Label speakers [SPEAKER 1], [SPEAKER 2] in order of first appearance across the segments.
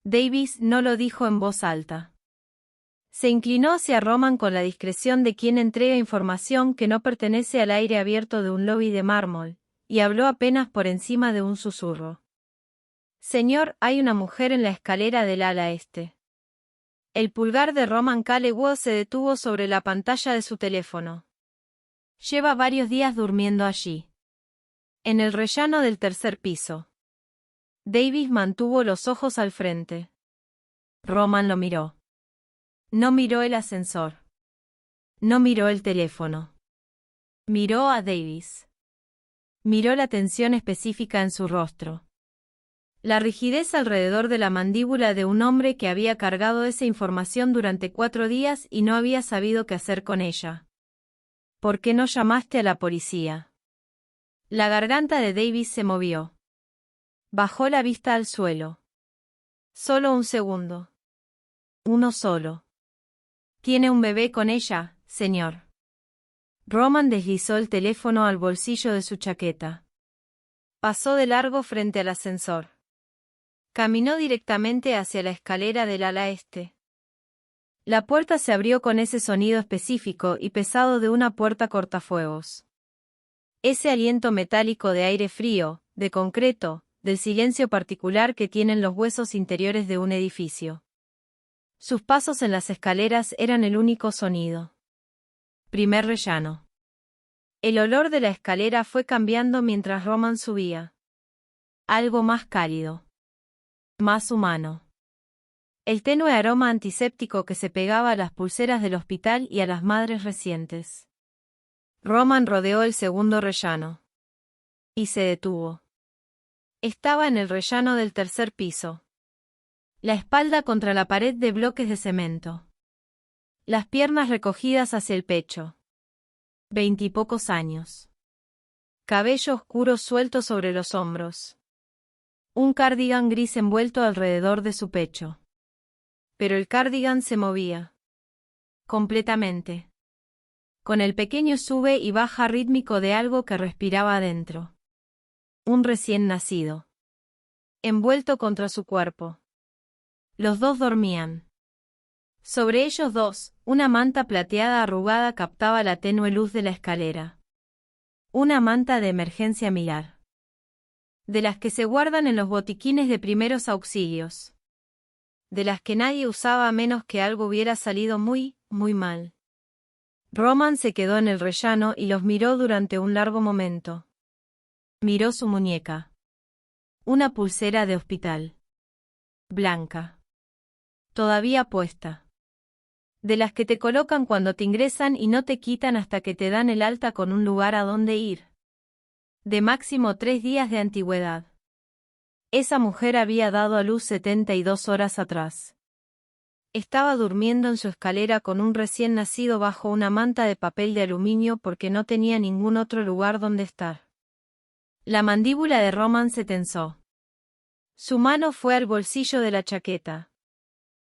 [SPEAKER 1] Davis no lo dijo en voz alta. Se inclinó hacia Roman con la discreción de quien entrega información que no pertenece al aire abierto de un lobby de mármol, y habló apenas por encima de un susurro. Señor, hay una mujer en la escalera del ala este. El pulgar de Roman Calloway se detuvo sobre la pantalla de su teléfono. Lleva varios días durmiendo allí. En el rellano del tercer piso. Davis mantuvo los ojos al frente. Roman lo miró. No miró el ascensor. No miró el teléfono. Miró a Davis. Miró la tensión específica en su rostro. La rigidez alrededor de la mandíbula de un hombre que había cargado esa información durante 4 días y no había sabido qué hacer con ella. ¿Por qué no llamaste a la policía? La garganta de Davis se movió. Bajó la vista al suelo. Solo un segundo. Uno solo. ¿Tiene un bebé con ella, señor? Roman deslizó el teléfono al bolsillo de su chaqueta. Pasó de largo frente al ascensor. Caminó directamente hacia la escalera del ala este. La puerta se abrió con ese sonido específico y pesado de una puerta cortafuegos. Ese aliento metálico de aire frío, de concreto, del silencio particular que tienen los huesos interiores de un edificio. Sus pasos en las escaleras eran el único sonido. Primer rellano. El olor de la escalera fue cambiando mientras Roman subía. Algo más cálido. Más humano. El tenue aroma antiséptico que se pegaba a las pulseras del hospital y a las madres recientes. Roman rodeó el segundo rellano. Y se detuvo. Estaba en el rellano del tercer piso. La espalda contra la pared de bloques de cemento. Las piernas recogidas hacia el pecho. 20 y pocos años. Cabello oscuro suelto sobre los hombros. Un cardigan gris envuelto alrededor de su pecho. Pero el cardigan se movía. Completamente. Con el pequeño sube y baja rítmico de algo que respiraba adentro. Un recién nacido. Envuelto contra su cuerpo. Los dos dormían. Sobre ellos dos, una manta plateada arrugada captaba la tenue luz de la escalera. Una manta de emergencia milar. De las que se guardan en los botiquines de primeros auxilios. De las que nadie usaba a menos que algo hubiera salido muy, muy mal. Roman se quedó en el rellano y los miró durante un largo momento. Miró su muñeca. Una pulsera de hospital. Blanca. Todavía puesta. De las que te colocan cuando te ingresan y no te quitan hasta que te dan el alta con un lugar a donde ir. De máximo 3 días de antigüedad. Esa mujer había dado a luz 72 horas atrás. Estaba durmiendo en su escalera con un recién nacido bajo una manta de papel de aluminio porque no tenía ningún otro lugar donde estar. La mandíbula de Roman se tensó. Su mano fue al bolsillo de la chaqueta.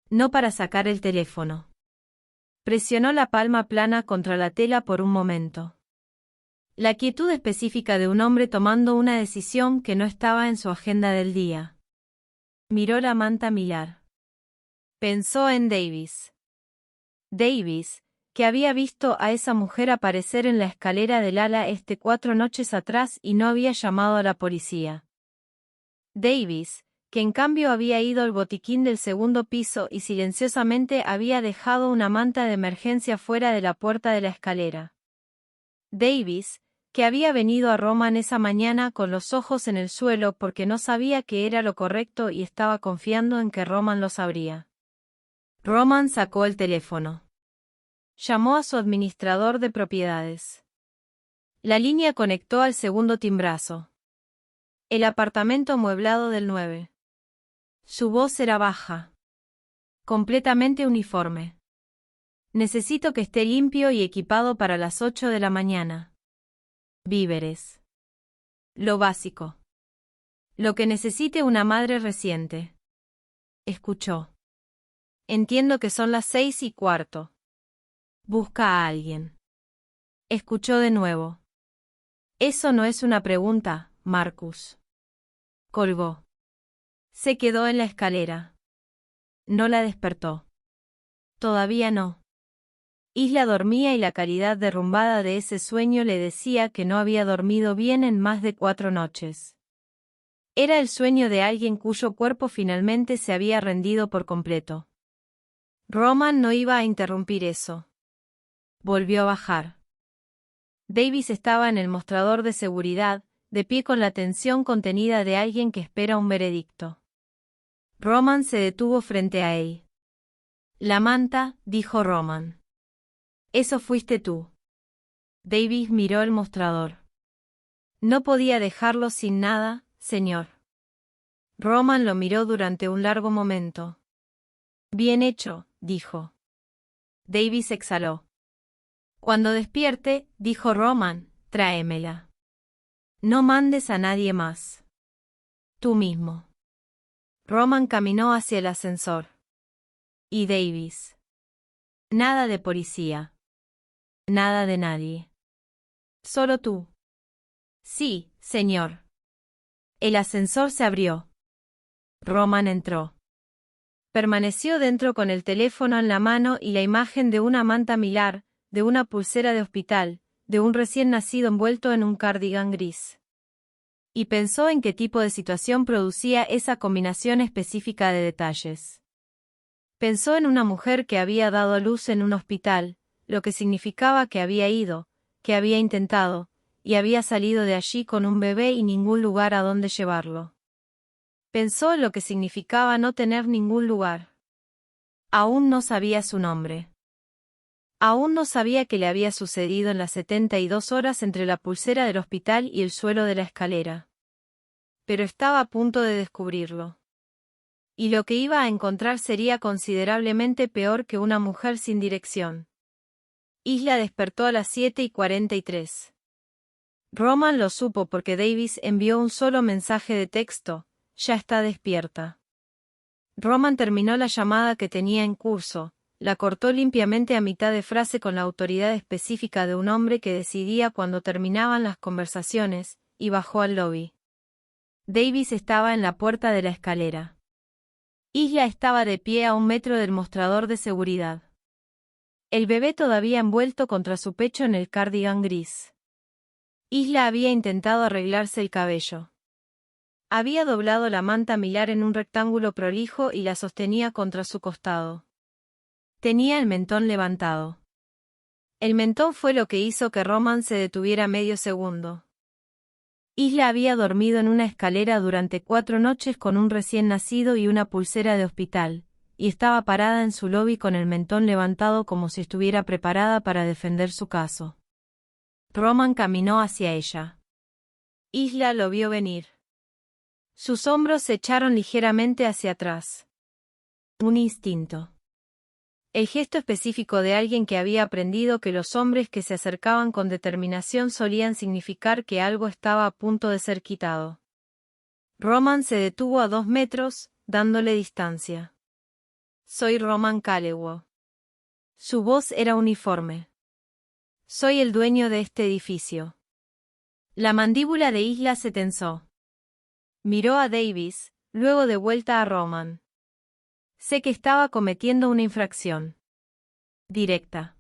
[SPEAKER 1] No para sacar el teléfono. Presionó la palma plana contra la tela por un momento. La quietud específica de un hombre tomando una decisión que no estaba en su agenda del día. Miró la manta milar. Pensó en Davis. Davis, que había visto a esa mujer aparecer en la escalera del ala este 4 noches atrás y no había llamado a la policía. Davis, que en cambio había ido al botiquín del segundo piso y silenciosamente había dejado una manta de emergencia fuera de la puerta de la escalera. Davis, que había venido a Roman esa mañana con los ojos en el suelo porque no sabía que era lo correcto y estaba confiando en que Roman lo sabría. Roman sacó el teléfono. Llamó a su administrador de propiedades. La línea conectó al segundo timbrazo. El apartamento amueblado del 9. Su voz era baja. Completamente uniforme. Necesito que esté limpio y equipado para las 8 de la mañana. Víveres. Lo básico. Lo que necesite una madre reciente. Escuchó. Entiendo que son las 6:15. Busca a alguien. Escuchó de nuevo. Eso no es una pregunta, Marcus. Colgó. Se quedó en la escalera. No la despertó. Todavía no. Isla dormía y la claridad derrumbada de ese sueño le decía que no había dormido bien en más de 4 noches. Era el sueño de alguien cuyo cuerpo finalmente se había rendido por completo. Roman no iba a interrumpir eso. Volvió a bajar. Davis estaba en el mostrador de seguridad, de pie con la tensión contenida de alguien que espera un veredicto. Roman se detuvo frente a él. La manta, dijo Roman. Eso fuiste tú. Davis miró el mostrador. No podía dejarlo sin nada, señor. Roman lo miró durante un largo momento. Bien hecho, dijo. Davis exhaló. Cuando despierte, dijo Roman, tráemela. No mandes a nadie más. Tú mismo. Roman caminó hacia el ascensor. ¿Y Davis? Nada de policía. Nada de nadie. Solo tú. Sí, señor. El ascensor se abrió. Roman entró. Permaneció dentro con el teléfono en la mano y la imagen de una manta milar, de una pulsera de hospital, de un recién nacido envuelto en un cardigan gris. Y pensó en qué tipo de situación producía esa combinación específica de detalles. Pensó en una mujer que había dado a luz en un hospital, lo que significaba que había ido, que había intentado, y había salido de allí con un bebé y ningún lugar a donde llevarlo. Pensó en lo que significaba no tener ningún lugar. Aún no sabía su nombre. Aún no sabía qué le había sucedido en las 72 horas entre la pulsera del hospital y el suelo de la escalera. Pero estaba a punto de descubrirlo. Y lo que iba a encontrar sería considerablemente peor que una mujer sin dirección. Isla despertó a las 7:43. Roman lo supo porque Davis envió un solo mensaje de texto: ya está despierta. Roman terminó la llamada que tenía en curso, la cortó limpiamente a mitad de frase con la autoridad específica de un hombre que decidía cuando terminaban las conversaciones, y bajó al lobby. Davis estaba en la puerta de la escalera. Isla estaba de pie a 1 metro del mostrador de seguridad. El bebé todavía envuelto contra su pecho en el cardigan gris. Isla había intentado arreglarse el cabello. Había doblado la manta milar en un rectángulo prolijo y la sostenía contra su costado. Tenía el mentón levantado. El mentón fue lo que hizo que Roman se detuviera medio segundo. Isla había dormido en una escalera durante 4 noches con un recién nacido y una pulsera de hospital, y estaba parada en su lobby con el mentón levantado como si estuviera preparada para defender su caso. Roman caminó hacia ella. Isla lo vio venir. Sus hombros se echaron ligeramente hacia atrás. Un instinto. El gesto específico de alguien que había aprendido que los hombres que se acercaban con determinación solían significar que algo estaba a punto de ser quitado. Roman se detuvo a 2 metros, dándole distancia. Soy Roman Calewo. Su voz era uniforme. Soy el dueño de este edificio. La mandíbula de Isla se tensó. Miró a Davis, luego de vuelta a Roman. Sé que estaba cometiendo una infracción. Directa.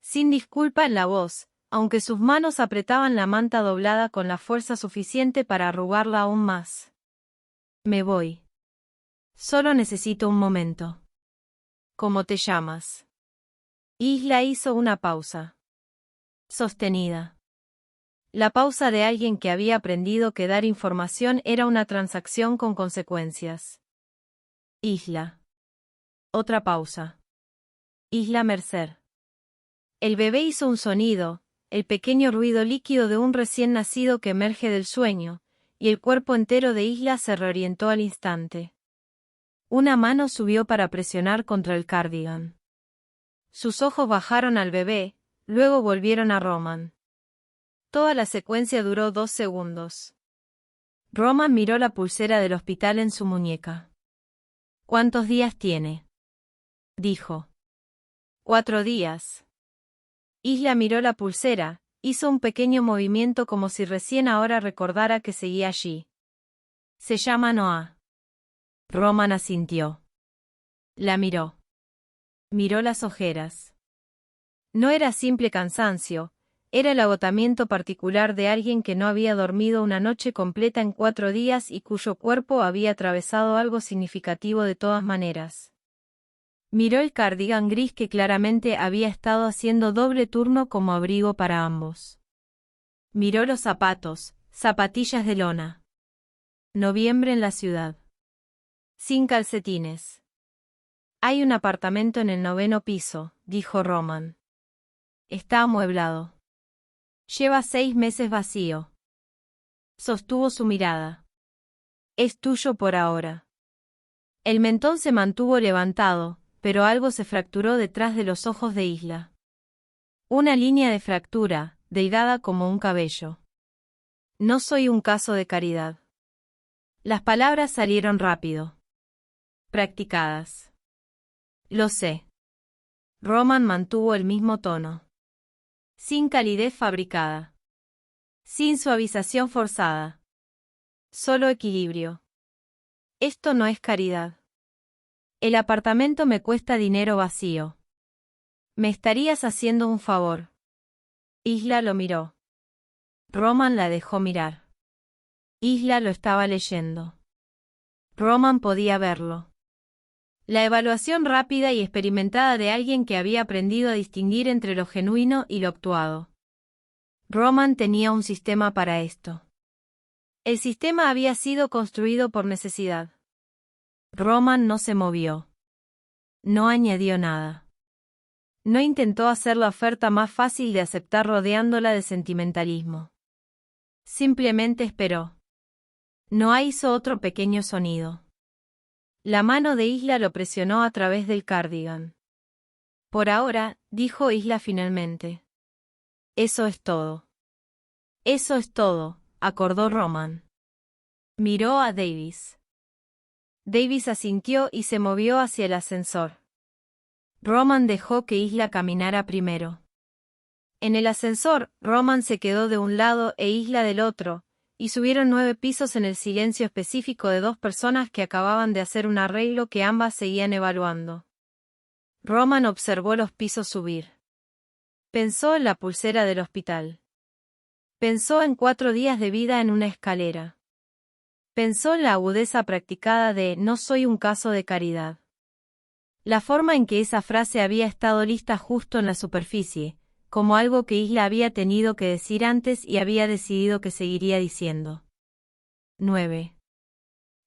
[SPEAKER 1] Sin disculpa en la voz, aunque sus manos apretaban la manta doblada con la fuerza suficiente para arrugarla aún más. Me voy. Solo necesito un momento. ¿Cómo te llamas? Isla hizo una pausa. Sostenida. La pausa de alguien que había aprendido que dar información era una transacción con consecuencias. Isla. Otra pausa. Isla Mercer. El bebé hizo un sonido, el pequeño ruido líquido de un recién nacido que emerge del sueño, y el cuerpo entero de Isla se reorientó al instante. Una mano subió para presionar contra el cardigan. Sus ojos bajaron al bebé, luego volvieron a Roman. Toda la secuencia duró 2 segundos. Roman miró la pulsera del hospital en su muñeca. ¿Cuántos días tiene? Dijo. 4 días. Isla miró la pulsera, hizo un pequeño movimiento como si recién ahora recordara que seguía allí. Se llama Noah. Roman asintió. La miró. Miró las ojeras. No era simple cansancio, era el agotamiento particular de alguien que no había dormido una noche completa en 4 días y cuyo cuerpo había atravesado algo significativo de todas maneras. Miró el cardigan gris que claramente había estado haciendo doble turno como abrigo para ambos. Miró los zapatos, zapatillas de lona. Noviembre en la ciudad. Sin calcetines. Hay un apartamento en el 9º piso, dijo Roman. Está amueblado. Lleva 6 meses vacío. Sostuvo su mirada. Es tuyo por ahora. El mentón se mantuvo levantado, pero algo se fracturó detrás de los ojos de Isla. Una línea de fractura, delgada como un cabello. No soy un caso de caridad. Las palabras salieron rápido. Practicadas. Lo sé. Roman mantuvo el mismo tono. Sin calidez fabricada. Sin suavización forzada. Solo equilibrio. Esto no es caridad. El apartamento me cuesta dinero vacío. Me estarías haciendo un favor. Isla lo miró. Roman la dejó mirar. Isla lo estaba leyendo. Roman podía verlo. La evaluación rápida y experimentada de alguien que había aprendido a distinguir entre lo genuino y lo actuado. Roman tenía un sistema para esto. El sistema había sido construido por necesidad. Roman no se movió. No añadió nada. No intentó hacer la oferta más fácil de aceptar rodeándola de sentimentalismo. Simplemente esperó. No hizo otro pequeño sonido. La mano de Isla lo presionó a través del cardigan. Por ahora, dijo Isla finalmente. Eso es todo. Eso es todo, acordó Roman. Miró a Davis. Davis asintió y se movió hacia el ascensor. Roman dejó que Isla caminara primero. En el ascensor, Roman se quedó de un lado e Isla del otro, y subieron 9 pisos en el silencio específico de 2 personas que acababan de hacer un arreglo que ambas seguían evaluando. Roman observó los pisos subir. Pensó en la pulsera del hospital. Pensó en 4 días de vida en una escalera. Pensó en la agudeza practicada de «no soy un caso de caridad». La forma en que esa frase había estado lista justo en la superficie, como algo que Isla había tenido que decir antes y había decidido que seguiría diciendo. 9.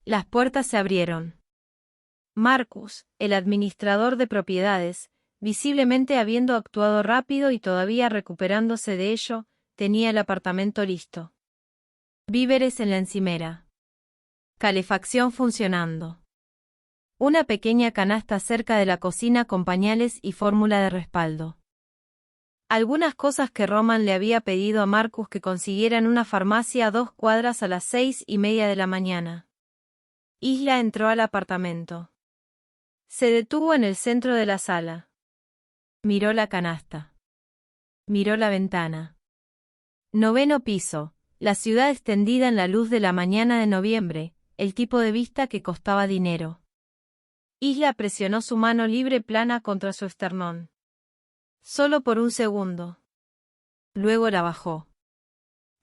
[SPEAKER 1] Las puertas se abrieron. Marcus, el administrador de propiedades, visiblemente habiendo actuado rápido y todavía recuperándose de ello, tenía el apartamento listo. Víveres en la encimera. Calefacción funcionando. Una pequeña canasta cerca de la cocina con pañales y fórmula de respaldo. Algunas cosas que Roman le había pedido a Marcus que consiguiera en una farmacia a 2 cuadras a las 6:30 de la mañana. Isla entró al apartamento. Se detuvo en el centro de la sala. Miró la canasta. Miró la ventana. 9º piso, la ciudad extendida en la luz de la mañana de noviembre, el tipo de vista que costaba dinero. Isla presionó su mano libre plana contra su esternón. Solo por un segundo. Luego la bajó.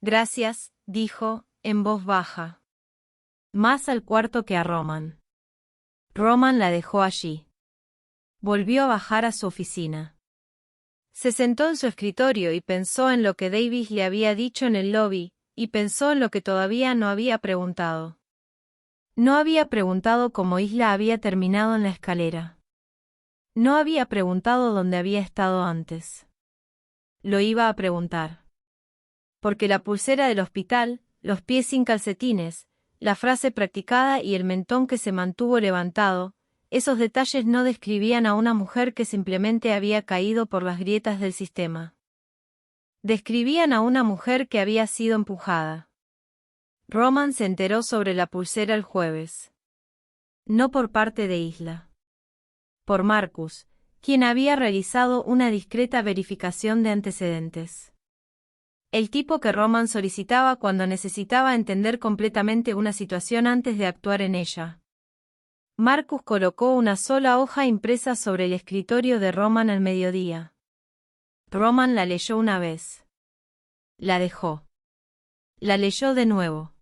[SPEAKER 1] Gracias, dijo, en voz baja. Más al cuarto que a Roman. Roman la dejó allí. Volvió a bajar a su oficina. Se sentó en su escritorio y pensó en lo que Davis le había dicho en el lobby, y pensó en lo que todavía no había preguntado. No había preguntado cómo Isla había terminado en la escalera. No había preguntado dónde había estado antes. Lo iba a preguntar. Porque la pulsera del hospital, los pies sin calcetines, la frase practicada y el mentón que se mantuvo levantado, esos detalles no describían a una mujer que simplemente había caído por las grietas del sistema. Describían a una mujer que había sido empujada. Roman se enteró sobre la pulsera el jueves. No por parte de Isla. Por Marcus, quien había realizado una discreta verificación de antecedentes. El tipo que Roman solicitaba cuando necesitaba entender completamente una situación antes de actuar en ella. Marcus colocó una sola hoja impresa sobre el escritorio de Roman al mediodía. Roman la leyó una vez. La dejó. La leyó de nuevo.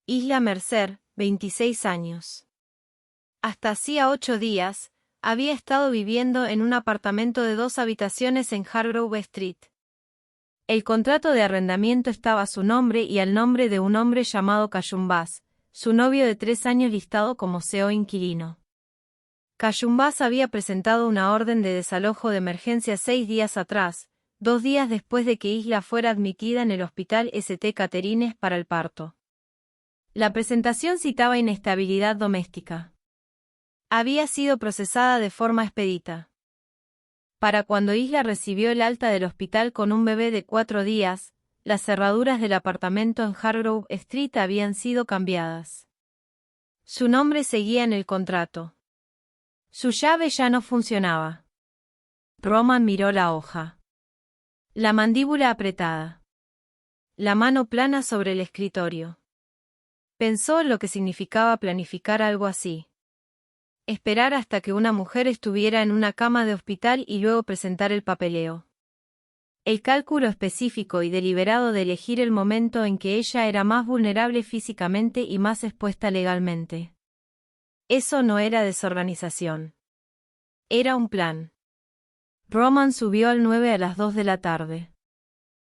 [SPEAKER 1] Isla Mercer, 26 años. Hasta hacía 8 días, había estado viviendo en un apartamento de 2 habitaciones en Hargrove Street. El contrato de arrendamiento estaba a su nombre y al nombre de un hombre llamado Callum Bass, su novio de 3 años listado como CEO inquilino. Callum Bass había presentado una orden de desalojo de emergencia 6 días atrás, 2 días después de que Isla fuera admitida en el hospital St. Catharines para el parto. La presentación citaba inestabilidad doméstica. Había sido procesada de forma expedita. Para cuando Isla recibió el alta del hospital con un bebé de 4 días, las cerraduras del apartamento en Hargrove Street habían sido cambiadas. Su nombre seguía en el contrato. Su llave ya no funcionaba. Roman miró la hoja. La mandíbula apretada. La mano plana sobre el escritorio. Pensó en lo que significaba planificar algo así. Esperar hasta que una mujer estuviera en una cama de hospital y luego presentar el papeleo. El cálculo específico y deliberado de elegir el momento en que ella era más vulnerable físicamente y más expuesta legalmente. Eso no era desorganización. Era un plan. Roman subió al 9 a las 2 de la tarde.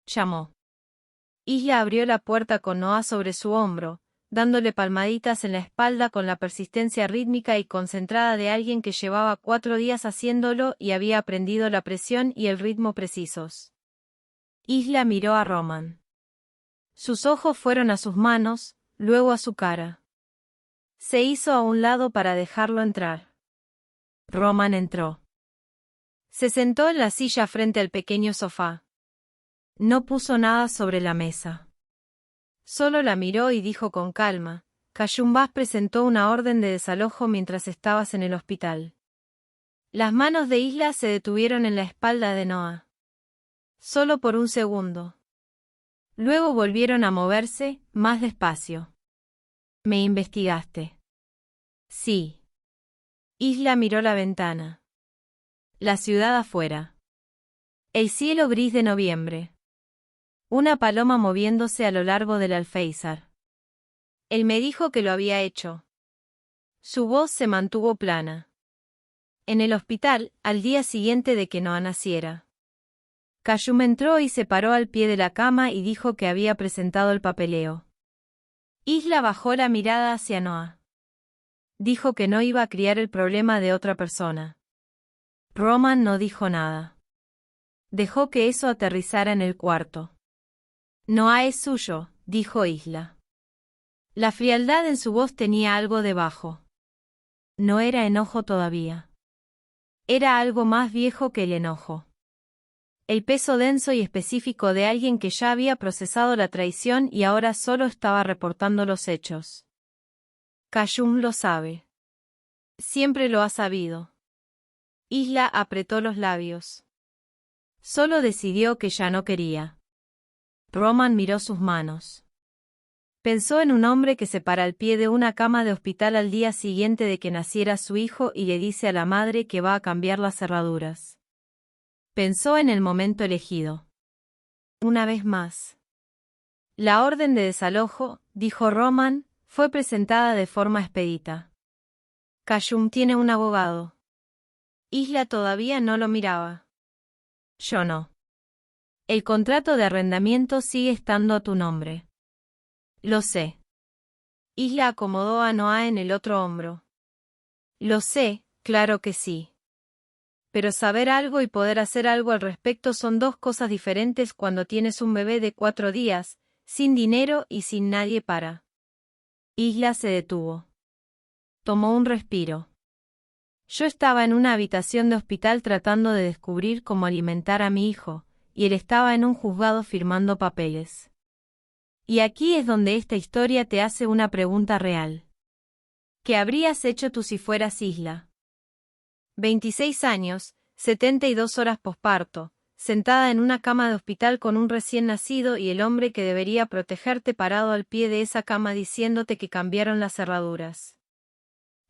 [SPEAKER 1] Llamó. Isla abrió la puerta con Noah sobre su hombro, dándole palmaditas en la espalda con la persistencia rítmica y concentrada de alguien que llevaba 4 días haciéndolo y había aprendido la presión y el ritmo precisos. Isla miró a Roman. Sus ojos fueron a sus manos, luego a su cara. Se hizo a un lado para dejarlo entrar. Roman entró. Se sentó en la silla frente al pequeño sofá. No puso nada sobre la mesa. Solo la miró y dijo con calma, Callum Bass presentó una orden de desalojo mientras estabas en el hospital. Las manos de Isla se detuvieron en la espalda de Noah. Solo por un segundo. Luego volvieron a moverse, más despacio. ¿Me investigaste? Sí. Isla miró la ventana. La ciudad afuera. El cielo gris de noviembre. Una paloma moviéndose a lo largo del alféizar. Él me dijo que lo había hecho. Su voz se mantuvo plana. En el hospital, al día siguiente de que Noah naciera. Callum entró y se paró al pie de la cama y dijo que había presentado el papeleo. Isla bajó la mirada hacia Noah. Dijo que no iba a criar el problema de otra persona. Roman no dijo nada. Dejó que eso aterrizara en el cuarto. Noah es suyo, dijo Isla. La frialdad en su voz tenía algo debajo. No era enojo todavía. Era algo más viejo que el enojo. El peso denso y específico de alguien que ya había procesado la traición y ahora solo estaba reportando los hechos. Callum lo sabe. Siempre lo ha sabido. Isla apretó los labios. Solo decidió que ya no quería. Roman miró sus manos. Pensó en un hombre que se para al pie de una cama de hospital al día siguiente de que naciera su hijo y le dice a la madre que va a cambiar las cerraduras. Pensó en el momento elegido. Una vez más. La orden de desalojo, dijo Roman, fue presentada de forma expedita. Callum tiene un abogado. Isla todavía no lo miraba. Yo no. El contrato de arrendamiento sigue estando a tu nombre. Lo sé. Isla acomodó a Noah en el otro hombro. Lo sé, claro que sí. Pero saber algo y poder hacer algo al respecto son dos cosas diferentes cuando tienes un bebé de 4 días, sin dinero y sin nadie para. Isla se detuvo. Tomó un respiro. Yo estaba en una habitación de hospital tratando de descubrir cómo alimentar a mi hijo, y él estaba en un juzgado firmando papeles. Y aquí es donde esta historia te hace una pregunta real. ¿Qué habrías hecho tú si fueras Isla? 26 años, 72 horas posparto, sentada en una cama de hospital con un recién nacido y el hombre que debería protegerte parado al pie de esa cama diciéndote que cambiaron las cerraduras.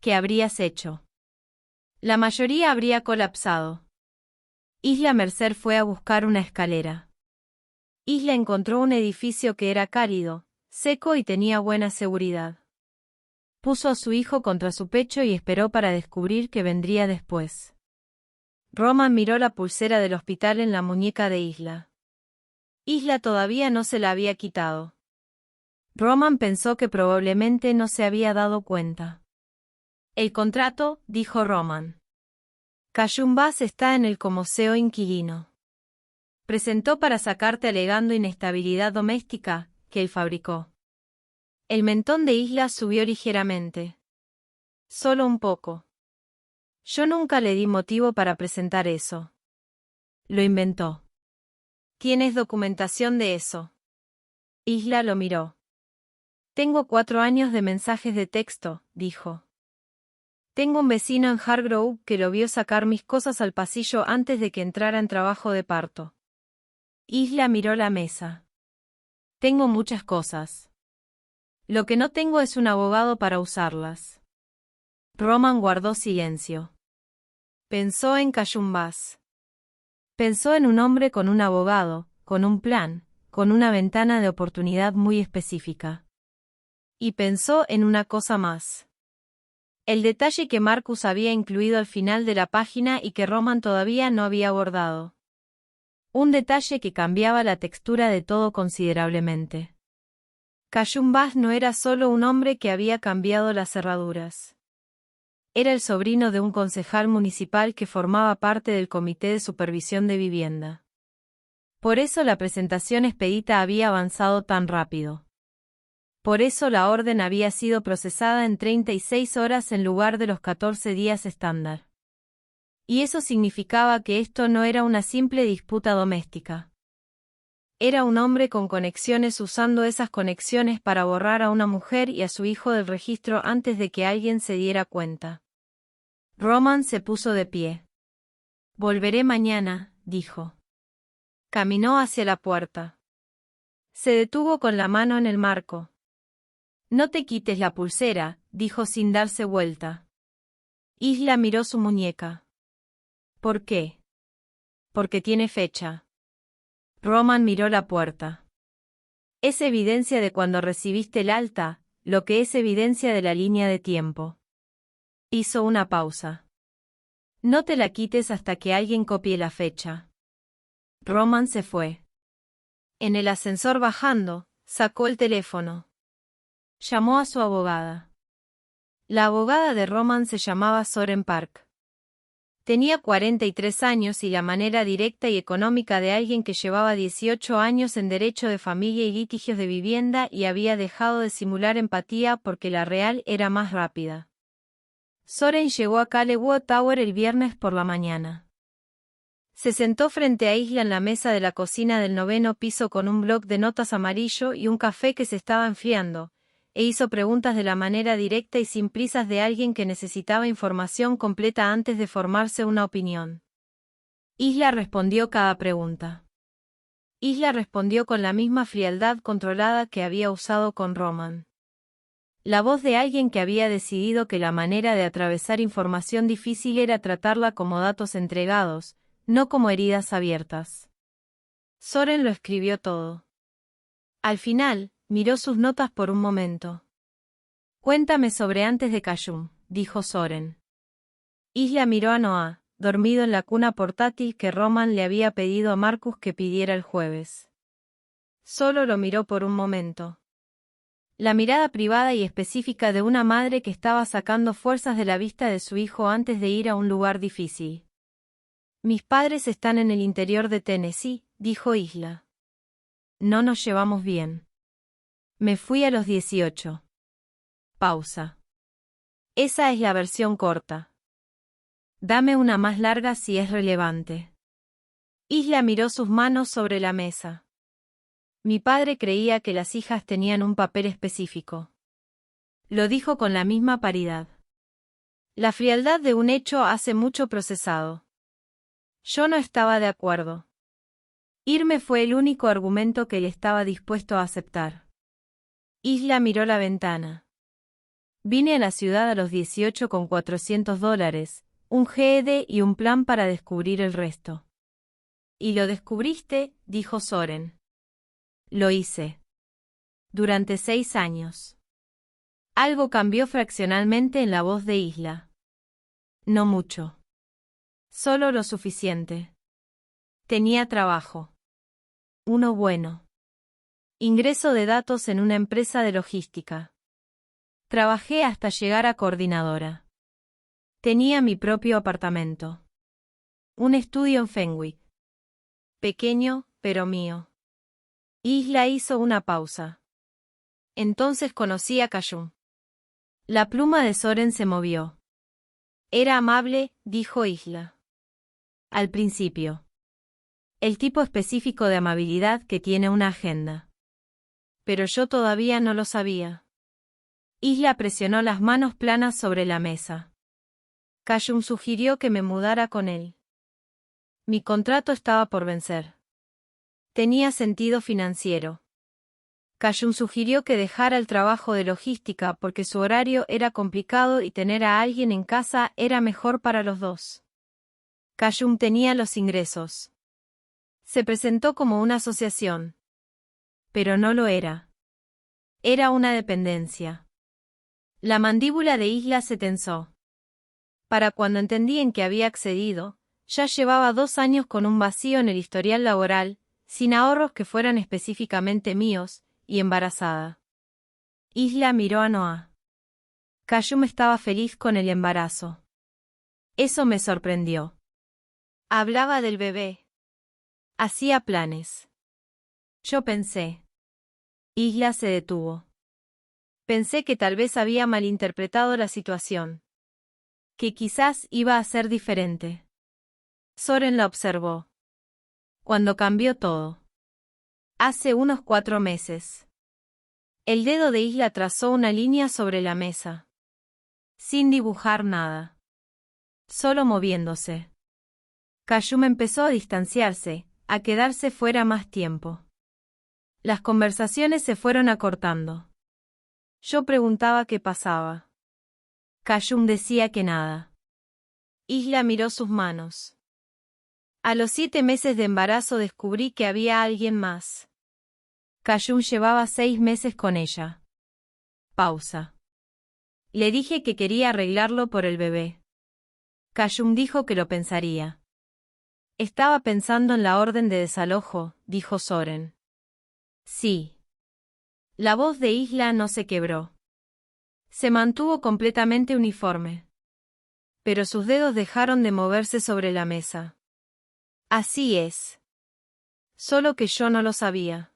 [SPEAKER 1] ¿Qué habrías hecho? La mayoría habría colapsado. Isla Mercer fue a buscar una escalera. Isla encontró un edificio que era cálido, seco y tenía buena seguridad. Puso a su hijo contra su pecho y esperó para descubrir qué vendría después. Roman miró la pulsera del hospital en la muñeca de Isla. Isla todavía no se la había quitado. Roman pensó que probablemente no se había dado cuenta. El contrato, dijo Roman. Cayumbas está en el comoseo inquilino. Presentó para sacarte alegando inestabilidad doméstica, que él fabricó. El mentón de Isla subió ligeramente. Solo un poco. Yo nunca le di motivo para presentar eso. Lo inventó. ¿Tienes documentación de eso? Isla lo miró. Tengo 4 años de mensajes de texto, dijo. Tengo un vecino en Hargrove que lo vio sacar mis cosas al pasillo antes de que entrara en trabajo de parto. Isla miró la mesa. Tengo muchas cosas. Lo que no tengo es un abogado para usarlas. Roman guardó silencio. Pensó en Cayumbas. Pensó en un hombre con un abogado, con un plan, con una ventana de oportunidad muy específica. Y pensó en una cosa más. El detalle que Marcus había incluido al final de la página y que Roman todavía no había abordado. Un detalle que cambiaba la textura de todo considerablemente. Cayumbas no era solo un hombre que había cambiado las cerraduras. Era el sobrino de un concejal municipal que formaba parte del Comité de Supervisión de Vivienda. Por eso la presentación expedita había avanzado tan rápido. Por eso la orden había sido procesada en 36 horas en lugar de los 14 días estándar. Y eso significaba que esto no era una simple disputa doméstica. Era un hombre con conexiones usando esas conexiones para borrar a una mujer y a su hijo del registro antes de que alguien se diera cuenta. Roman se puso de pie. Volveré mañana, dijo. Caminó hacia la puerta. Se detuvo con la mano en el marco. No te quites la pulsera, dijo sin darse vuelta. Isla miró su muñeca. ¿Por qué? Porque tiene fecha. Roman miró la puerta. Es evidencia de cuando recibiste el alta, lo que es evidencia de la línea de tiempo. Hizo una pausa. No te la quites hasta que alguien copie la fecha. Roman se fue. En el ascensor bajando, sacó el teléfono. Llamó a su abogada. La abogada de Roman se llamaba Soren Park. Tenía 43 años y la manera directa y económica de alguien que llevaba 18 años en derecho de familia y litigios de vivienda y había dejado de simular empatía porque la real era más rápida. Soren llegó a Callewood Tower el viernes por la mañana. Se sentó frente a Isla en la mesa de la cocina del 9º piso con un bloc de notas amarillo y un café que se estaba enfriando, e hizo preguntas de la manera directa y sin prisas de alguien que necesitaba información completa antes de formarse una opinión. Isla respondió cada pregunta. Isla respondió con la misma frialdad controlada que había usado con Roman. La voz de alguien que había decidido que la manera de atravesar información difícil era tratarla como datos entregados, no como heridas abiertas. Soren lo escribió todo. Al final, miró sus notas por un momento. Cuéntame sobre antes de Cayum, dijo Soren. Isla miró a Noah, dormido en la cuna portátil que Roman le había pedido a Marcus que pidiera el jueves. Solo lo miró por un momento. La mirada privada y específica de una madre que estaba sacando fuerzas de la vista de su hijo antes de ir a un lugar difícil. Mis padres están en el interior de Tennessee, dijo Isla. No nos llevamos bien. Me fui a los 18. Pausa. Esa es la versión corta. Dame una más larga si es relevante. Isla miró sus manos sobre la mesa. Mi padre creía que las hijas tenían un papel específico. Lo dijo con la misma paridad. La frialdad de un hecho hace mucho procesado. Yo no estaba de acuerdo. Irme fue el único argumento que él estaba dispuesto a aceptar. Isla miró la ventana. Vine a la ciudad a los 18 con $400, un GED y un plan para descubrir el resto. ¿Y lo descubriste?, dijo Soren. Lo hice. Durante 6 años. Algo cambió fraccionalmente en la voz de Isla. No mucho. Solo lo suficiente. Tenía trabajo. Uno bueno. Ingreso de datos en una empresa de logística. Trabajé hasta llegar a coordinadora. Tenía mi propio apartamento. Un estudio en Fenwick. Pequeño, pero mío. Isla hizo una pausa. Entonces conocí a Callum. La pluma de Soren se movió. Era amable, dijo Isla. Al principio. El tipo específico de amabilidad que tiene una agenda. Pero yo todavía no lo sabía. Isla presionó las manos planas sobre la mesa. Callum sugirió que me mudara con él. Mi contrato estaba por vencer. Tenía sentido financiero. Callum sugirió que dejara el trabajo de logística porque su horario era complicado y tener a alguien en casa era mejor para los dos. Callum tenía los ingresos. Se presentó como una asociación. Pero no lo era. Era una dependencia. La mandíbula de Isla se tensó. Para cuando entendí en que había accedido, ya llevaba 2 años con un vacío en el historial laboral, sin ahorros que fueran específicamente míos, y embarazada. Isla miró a Noah. Callum estaba feliz con el embarazo. Eso me sorprendió. Hablaba del bebé. Hacía planes. Yo pensé. Isla se detuvo. Pensé que tal vez había malinterpretado la situación. Que quizás iba a ser diferente. Soren la observó. Cuando cambió todo. Hace unos 4 meses. El dedo de Isla trazó una línea sobre la mesa. Sin dibujar nada. Solo moviéndose. Callum empezó a distanciarse, a quedarse fuera más tiempo. Las conversaciones se fueron acortando. Yo preguntaba qué pasaba. Callum decía que nada. Isla miró sus manos. A los 7 meses de embarazo descubrí que había alguien más. Callum llevaba 6 meses con ella. Pausa. Le dije que quería arreglarlo por el bebé. Callum dijo que lo pensaría. Estaba pensando en la orden de desalojo, dijo Soren. Sí. La voz de Isla no se quebró. Se mantuvo completamente uniforme. Pero sus dedos dejaron de moverse sobre la mesa. Así es. Solo que yo no lo sabía.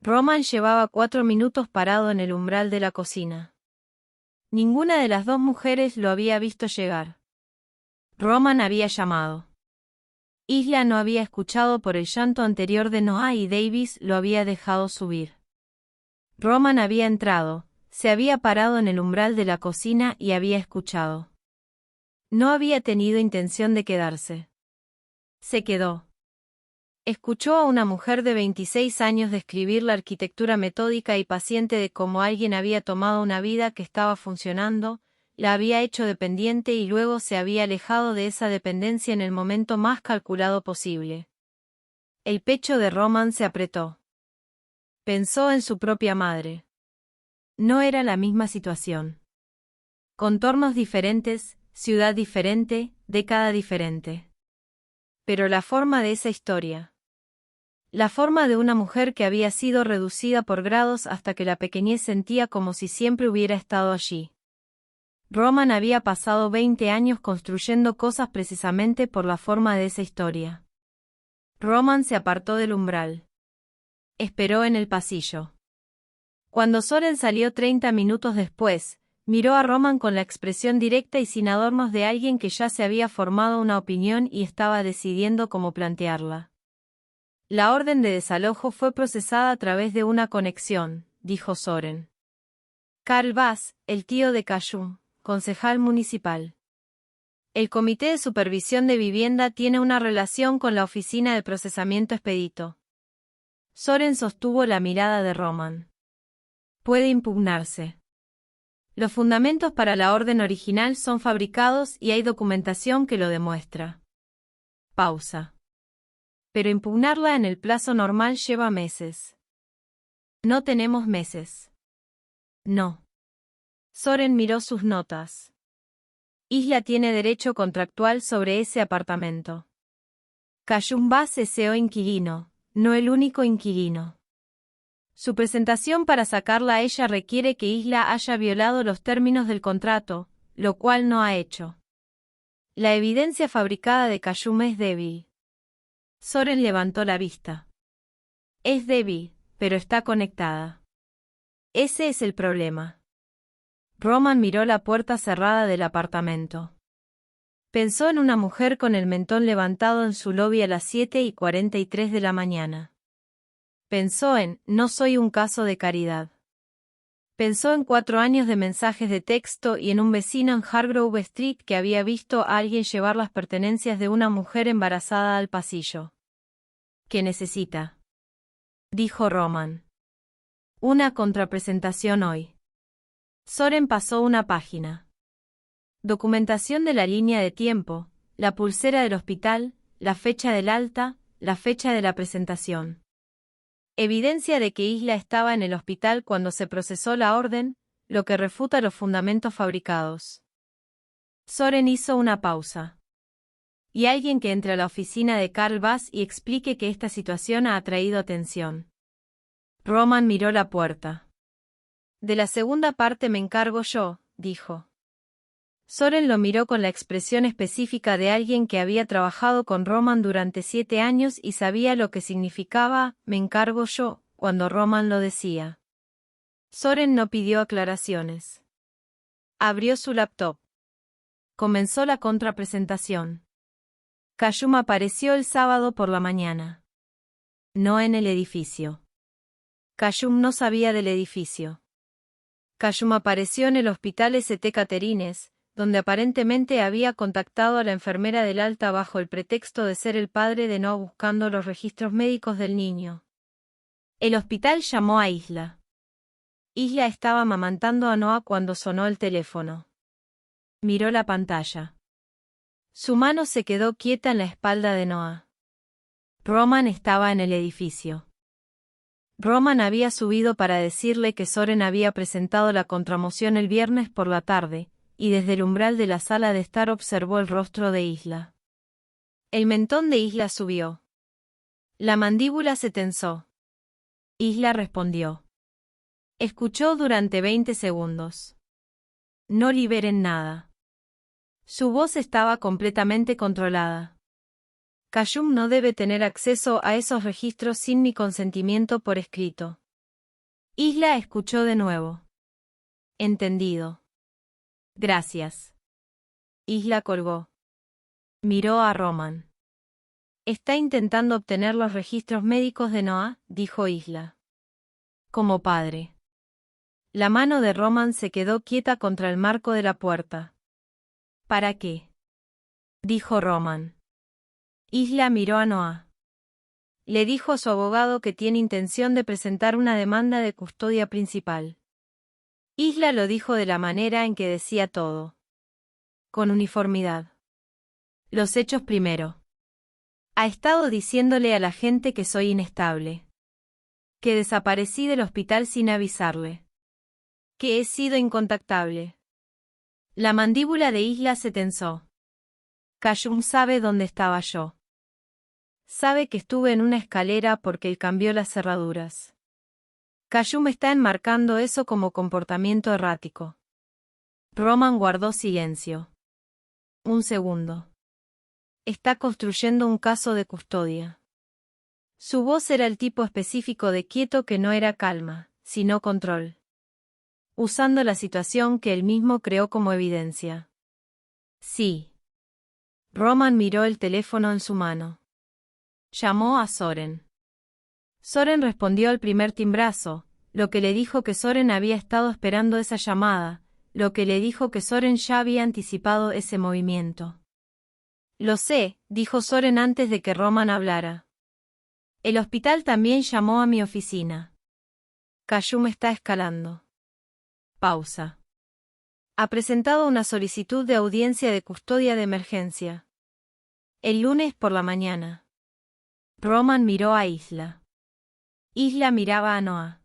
[SPEAKER 1] Roman llevaba 4 minutos parado en el umbral de la cocina. Ninguna de las 2 mujeres lo había visto llegar. Roman había llamado. Isla no había escuchado por el llanto anterior de Noah y Davis lo había dejado subir. Roman había entrado, se había parado en el umbral de la cocina y había escuchado. No había tenido intención de quedarse. Se quedó. Escuchó a una mujer de 26 años describir la arquitectura metódica y paciente de cómo alguien había tomado una vida que estaba funcionando, la había hecho dependiente y luego se había alejado de esa dependencia en el momento más calculado posible. El pecho de Roman se apretó. Pensó en su propia madre. No era la misma situación. Contornos diferentes, ciudad diferente, década diferente. Pero la forma de esa historia. La forma de una mujer que había sido reducida por grados hasta que la pequeñez sentía como si siempre hubiera estado allí. Roman había pasado 20 años construyendo cosas precisamente por la forma de esa historia. Roman se apartó del umbral. Esperó en el pasillo. Cuando Soren salió 30 minutos después, miró a Roman con la expresión directa y sin adornos de alguien que ya se había formado una opinión y estaba decidiendo cómo plantearla. La orden de desalojo fue procesada a través de una conexión, dijo Soren. Carl Bass, el tío de Callum, concejal municipal. El Comité de Supervisión de Vivienda tiene una relación con la Oficina de Procesamiento Expedito. Soren sostuvo la mirada de Roman. Puede impugnarse. Los fundamentos para la orden original son fabricados y hay documentación que lo demuestra. Pausa. Pero impugnarla en el plazo normal lleva meses. No tenemos meses. No. Soren miró sus notas. Isla tiene derecho contractual sobre ese apartamento. Kayum Bass es inquilino, no el único inquilino. Su presentación para sacarla a ella requiere que Isla haya violado los términos del contrato, lo cual no ha hecho. La evidencia fabricada de Kayum es débil. Soren levantó la vista. Es débil, pero está conectada. Ese es el problema. Roman miró la puerta cerrada del apartamento. Pensó en una mujer con el mentón levantado en su lobby a las 7:43 de la mañana. Pensó en, no soy un caso de caridad. Pensó en 4 años de mensajes de texto y en un vecino en Hargrove Street que había visto a alguien llevar las pertenencias de una mujer embarazada al pasillo. ¿Qué necesita?, dijo Roman. Una contrapresentación hoy. Soren pasó una página. Documentación de la línea de tiempo, la pulsera del hospital, la fecha del alta, la fecha de la presentación. Evidencia de que Isla estaba en el hospital cuando se procesó la orden, lo que refuta los fundamentos fabricados. Soren hizo una pausa. Y alguien que entre a la oficina de Carl Bass y explique que esta situación ha atraído atención. Roman miró la puerta. De la segunda parte me encargo yo, dijo. Soren lo miró con la expresión específica de alguien que había trabajado con Roman durante 7 años y sabía lo que significaba, me encargo yo, cuando Roman lo decía. Soren no pidió aclaraciones. Abrió su laptop. Comenzó la contrapresentación. Kayum apareció el sábado por la mañana. No en el edificio. Kayum no sabía del edificio. Kayum apareció en el hospital St. Catherines, donde aparentemente había contactado a la enfermera del alta bajo el pretexto de ser el padre de Noah buscando los registros médicos del niño. El hospital llamó a Isla. Isla estaba amamantando a Noah cuando sonó el teléfono. Miró la pantalla. Su mano se quedó quieta en la espalda de Noah. Roman estaba en el edificio. Roman había subido para decirle que Soren había presentado la contramoción el viernes por la tarde, y desde el umbral de la sala de estar observó el rostro de Isla. El mentón de Isla subió. La mandíbula se tensó. Isla respondió. Escuchó durante 20 segundos. No liberen nada. Su voz estaba completamente controlada. Kayum no debe tener acceso a esos registros sin mi consentimiento por escrito. Isla escuchó de nuevo. Entendido. Gracias. Isla colgó. Miró a Roman. Está intentando obtener los registros médicos de Noah, dijo Isla. Como padre. La mano de Roman se quedó quieta contra el marco de la puerta. ¿Para qué?, dijo Roman. Isla miró a Noah. Le dijo a su abogado que tiene intención de presentar una demanda de custodia principal. Isla lo dijo de la manera en que decía todo. Con uniformidad. Los hechos primero. Ha estado diciéndole a la gente que soy inestable. Que desaparecí del hospital sin avisarle. Que he sido incontactable. La mandíbula de Isla se tensó. Kayum sabe dónde estaba yo. Sabe que estuve en una escalera porque él cambió las cerraduras. Kayum está enmarcando eso como comportamiento errático. Roman guardó silencio. Un segundo. Está construyendo un caso de custodia. Su voz era el tipo específico de quieto que no era calma, sino control. Usando la situación que él mismo creó como evidencia. Sí. Roman miró el teléfono en su mano. Llamó a Soren. Soren respondió al primer timbrazo, lo que le dijo que Soren había estado esperando esa llamada, lo que le dijo que Soren ya había anticipado ese movimiento. Lo sé, dijo Soren antes de que Roman hablara. El hospital también llamó a mi oficina. Kayum está escalando. Pausa. Ha presentado una solicitud de audiencia de custodia de emergencia. El lunes por la mañana. Roman miró a Isla. Isla miraba a Noah.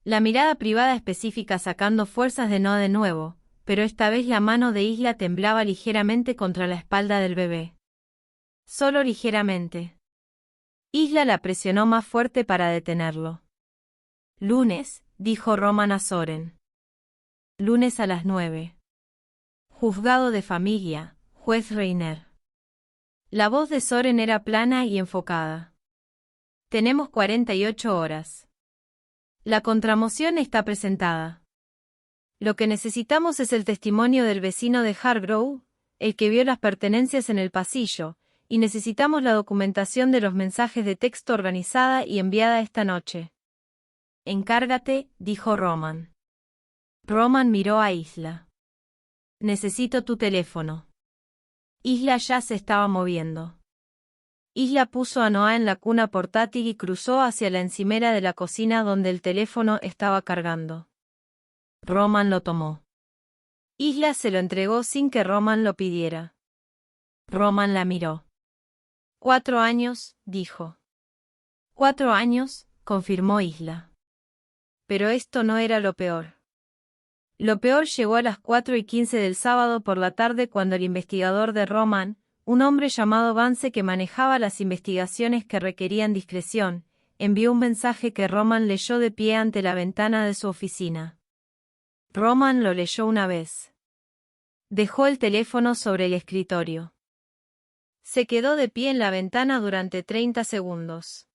[SPEAKER 1] La mirada privada específica sacando fuerzas de Noah de nuevo, pero esta vez la mano de Isla temblaba ligeramente contra la espalda del bebé. Solo ligeramente. Isla la presionó más fuerte para detenerlo. Lunes, dijo Roman a Soren. Lunes a las 9. Juzgado de familia, juez Reiner. La voz de Soren era plana y enfocada. Tenemos 48 horas. La contramoción está presentada. Lo que necesitamos es el testimonio del vecino de Hargrove, el que vio las pertenencias en el pasillo, y necesitamos la documentación de los mensajes de texto organizada y enviada esta noche. Encárgate, dijo Roman. Roman miró a Isla. Necesito tu teléfono. Isla ya se estaba moviendo. Isla puso a Noah en la cuna portátil y cruzó hacia la encimera de la cocina donde el teléfono estaba cargando. Roman lo tomó. Isla se lo entregó sin que Roman lo pidiera. Roman la miró. 4 años, dijo. 4 años, confirmó Isla. Pero esto no era lo peor. Lo peor llegó a las 4:15 del sábado por la tarde cuando el investigador de Roman, un hombre llamado Vance que manejaba las investigaciones que requerían discreción, envió un mensaje que Roman leyó de pie ante la ventana de su oficina. Roman lo leyó una vez. Dejó el teléfono sobre el escritorio. Se quedó de pie en la ventana durante 30 segundos.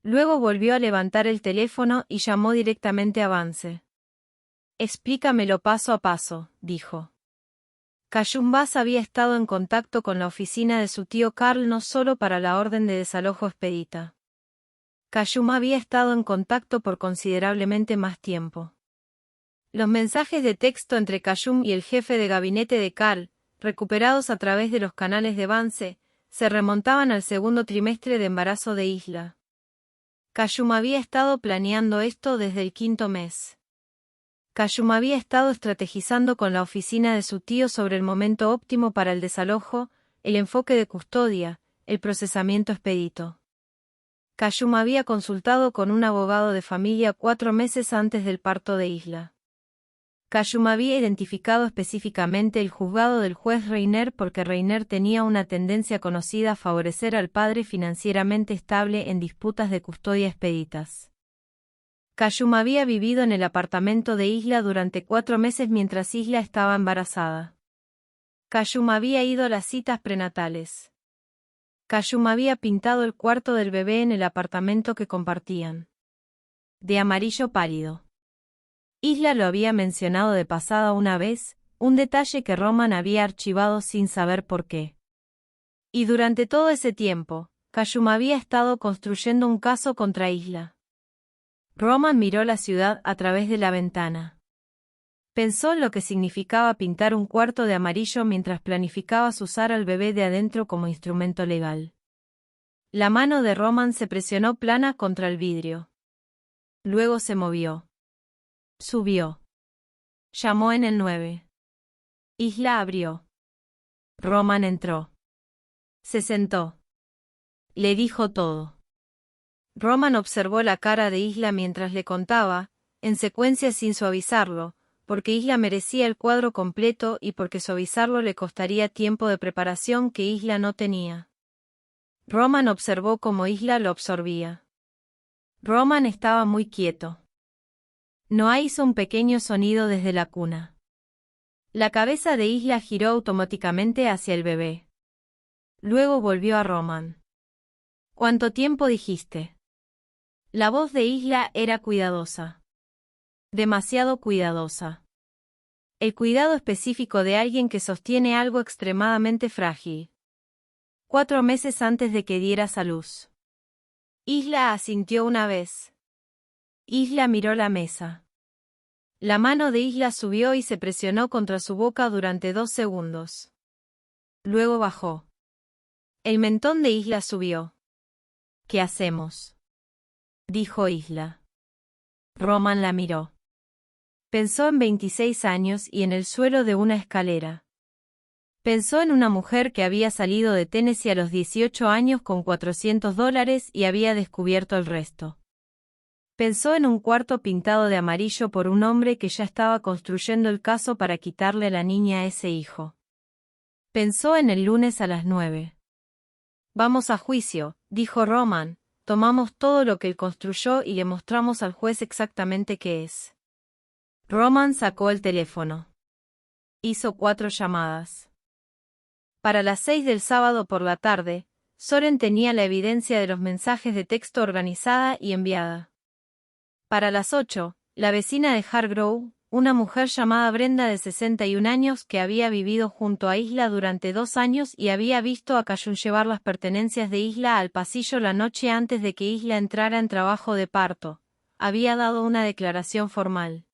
[SPEAKER 1] Luego volvió a levantar el teléfono y llamó directamente a Vance. Explícamelo paso a paso, dijo. Callum Bass había estado en contacto con la oficina de su tío Carl no solo para la orden de desalojo expedita. Callum había estado en contacto por considerablemente más tiempo. Los mensajes de texto entre Callum y el jefe de gabinete de Carl, recuperados a través de los canales de Vance, se remontaban al segundo trimestre de embarazo de Isla. Callum había estado planeando esto desde el 5º mes. Callum había estado estrategizando con la oficina de su tío sobre el momento óptimo para el desalojo, el enfoque de custodia, el procesamiento expedito. Callum había consultado con un abogado de familia 4 meses antes del parto de Isla. Callum había identificado específicamente el juzgado del juez Reiner porque Reiner tenía una tendencia conocida a favorecer al padre financieramente estable en disputas de custodia expeditas. Callum había vivido en el apartamento de Isla durante 4 meses mientras Isla estaba embarazada. Callum había ido a las citas prenatales. Callum había pintado el cuarto del bebé en el apartamento que compartían. De amarillo pálido. Isla lo había mencionado de pasada una vez, un detalle que Roman había archivado sin saber por qué. Y durante todo ese tiempo, Callum había estado construyendo un caso contra Isla. Roman miró la ciudad a través de la ventana. Pensó en lo que significaba pintar un cuarto de amarillo mientras planificabas usar al bebé de adentro como instrumento legal. La mano de Roman se presionó plana contra el vidrio. Luego se movió. Subió. Llamó en el 9. Isla abrió. Roman entró. Se sentó. Le dijo todo. Roman observó la cara de Isla mientras le contaba, en secuencia sin suavizarlo, porque Isla merecía el cuadro completo y porque suavizarlo le costaría tiempo de preparación que Isla no tenía. Roman observó cómo Isla lo absorbía. Roman estaba muy quieto. Noah hizo un pequeño sonido desde la cuna. La cabeza de Isla giró automáticamente hacia el bebé. Luego volvió a Roman. ¿Cuánto tiempo dijiste? La voz de Isla era cuidadosa. Demasiado cuidadosa. El cuidado específico de alguien que sostiene algo extremadamente frágil. 4 meses antes de que dieras a luz. Isla asintió una vez. Isla miró la mesa. La mano de Isla subió y se presionó contra su boca durante 2 segundos. Luego bajó. El mentón de Isla subió. ¿Qué hacemos?, dijo Isla. Roman la miró. Pensó en 26 años y en el suelo de una escalera. Pensó en una mujer que había salido de Tennessee a los 18 años con $400 y había descubierto el resto. Pensó en un cuarto pintado de amarillo por un hombre que ya estaba construyendo el caso para quitarle a la niña a ese hijo. Pensó en el lunes a las 9. Vamos a juicio, dijo Roman, tomamos todo lo que él construyó y le mostramos al juez exactamente qué es. Roman sacó el teléfono. Hizo 4 llamadas. Para las 6 del sábado por la tarde, Soren tenía la evidencia de los mensajes de texto organizada y enviada. Para las 8, la vecina de Hargrove, una mujer llamada Brenda de 61 años que había vivido junto a Isla durante 2 años y había visto a Callum llevar las pertenencias de Isla al pasillo la noche antes de que Isla entrara en trabajo de parto, había dado una declaración formal.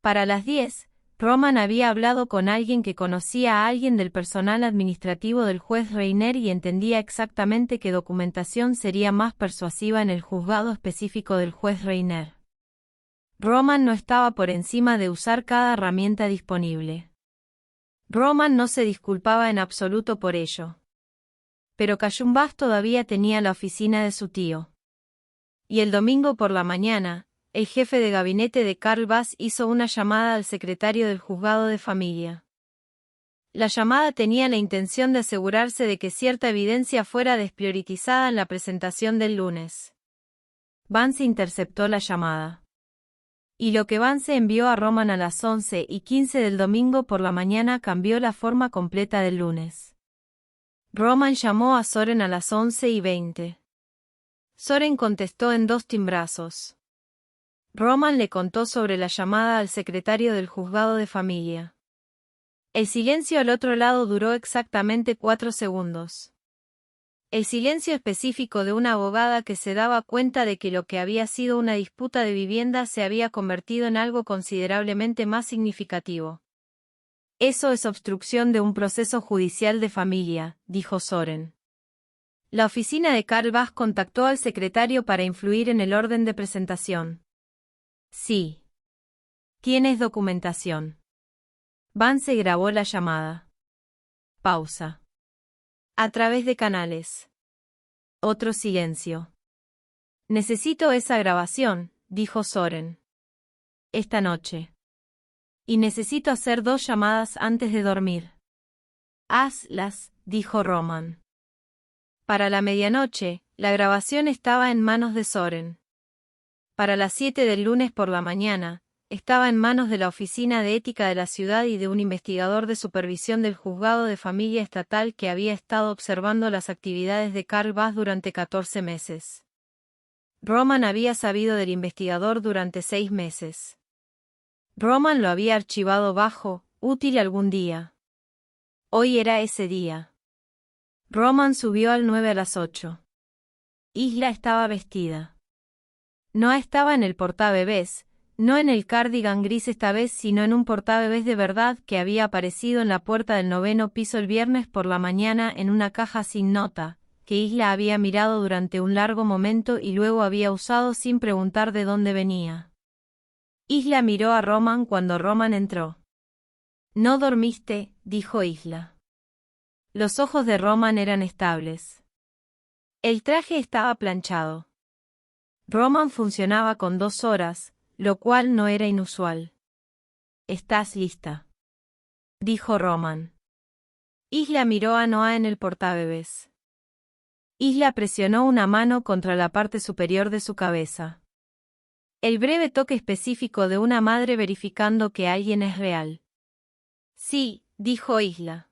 [SPEAKER 1] Para las 10, Roman había hablado con alguien que conocía a alguien del personal administrativo del juez Reiner y entendía exactamente qué documentación sería más persuasiva en el juzgado específico del juez Reiner. Roman no estaba por encima de usar cada herramienta disponible. Roman no se disculpaba en absoluto por ello. Pero Callum Bass todavía tenía la oficina de su tío. Y el domingo por la mañana, el jefe de gabinete de Carl Bass hizo una llamada al secretario del juzgado de familia. La llamada tenía la intención de asegurarse de que cierta evidencia fuera desprioritizada en la presentación del lunes. Vance interceptó la llamada. Y lo que Vance envió a Roman a las 11:15 del domingo por la mañana cambió la forma completa del lunes. Roman llamó a Soren a las 11:20. Soren contestó en 2 timbrazos. Roman le contó sobre la llamada al secretario del juzgado de familia. El silencio al otro lado duró exactamente 4 segundos. El silencio específico de una abogada que se daba cuenta de que lo que había sido una disputa de vivienda se había convertido en algo considerablemente más significativo. Eso es obstrucción de un proceso judicial de familia, dijo Soren. La oficina de Carl Bass contactó al secretario para influir en el orden de presentación. Sí. ¿Tienes documentación? Vance grabó la llamada. Pausa. A través de canales. Otro silencio. Necesito esa grabación, dijo Soren. Esta noche. Y necesito hacer 2 llamadas antes de dormir. Hazlas, dijo Roman. Para la medianoche, la grabación estaba en manos de Soren. Para las 7 del lunes por la mañana, estaba en manos de la Oficina de Ética de la ciudad y de un investigador de supervisión del Juzgado de Familia Estatal que había estado observando las actividades de Carl Bass durante 14 meses. Roman había sabido del investigador durante 6 meses. Roman lo había archivado bajo, útil algún día. Hoy era ese día. Roman subió al 9 a las 8. Isla estaba vestida. No estaba en el portabebés, no en el cardigan gris esta vez, sino en un portabebés de verdad que había aparecido en la puerta del 9º piso el viernes por la mañana en una caja sin nota, que Isla había mirado durante un largo momento y luego había usado sin preguntar de dónde venía. Isla miró a Roman cuando Roman entró. «¿No dormiste?», dijo Isla. Los ojos de Roman eran estables. El traje estaba planchado. Roman funcionaba con 2 horas, lo cual no era inusual. «¿Estás lista?», dijo Roman. Isla miró a Noah en el portabebés. Isla presionó una mano contra la parte superior de su cabeza. El breve toque específico de una madre verificando que alguien es real. «Sí», dijo Isla.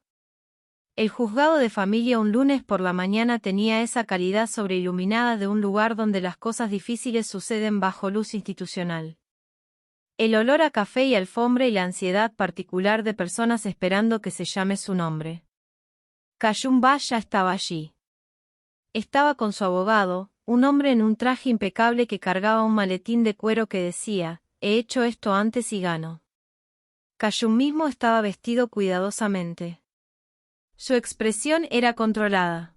[SPEAKER 1] El juzgado de familia un lunes por la mañana tenía esa calidad sobreiluminada de un lugar donde las cosas difíciles suceden bajo luz institucional. El olor a café y alfombra y la ansiedad particular de personas esperando que se llame su nombre. Callum Bass ya estaba allí. Estaba con su abogado, un hombre en un traje impecable que cargaba un maletín de cuero que decía, «He hecho esto antes y gano». Callum mismo estaba vestido cuidadosamente. Su expresión era controlada.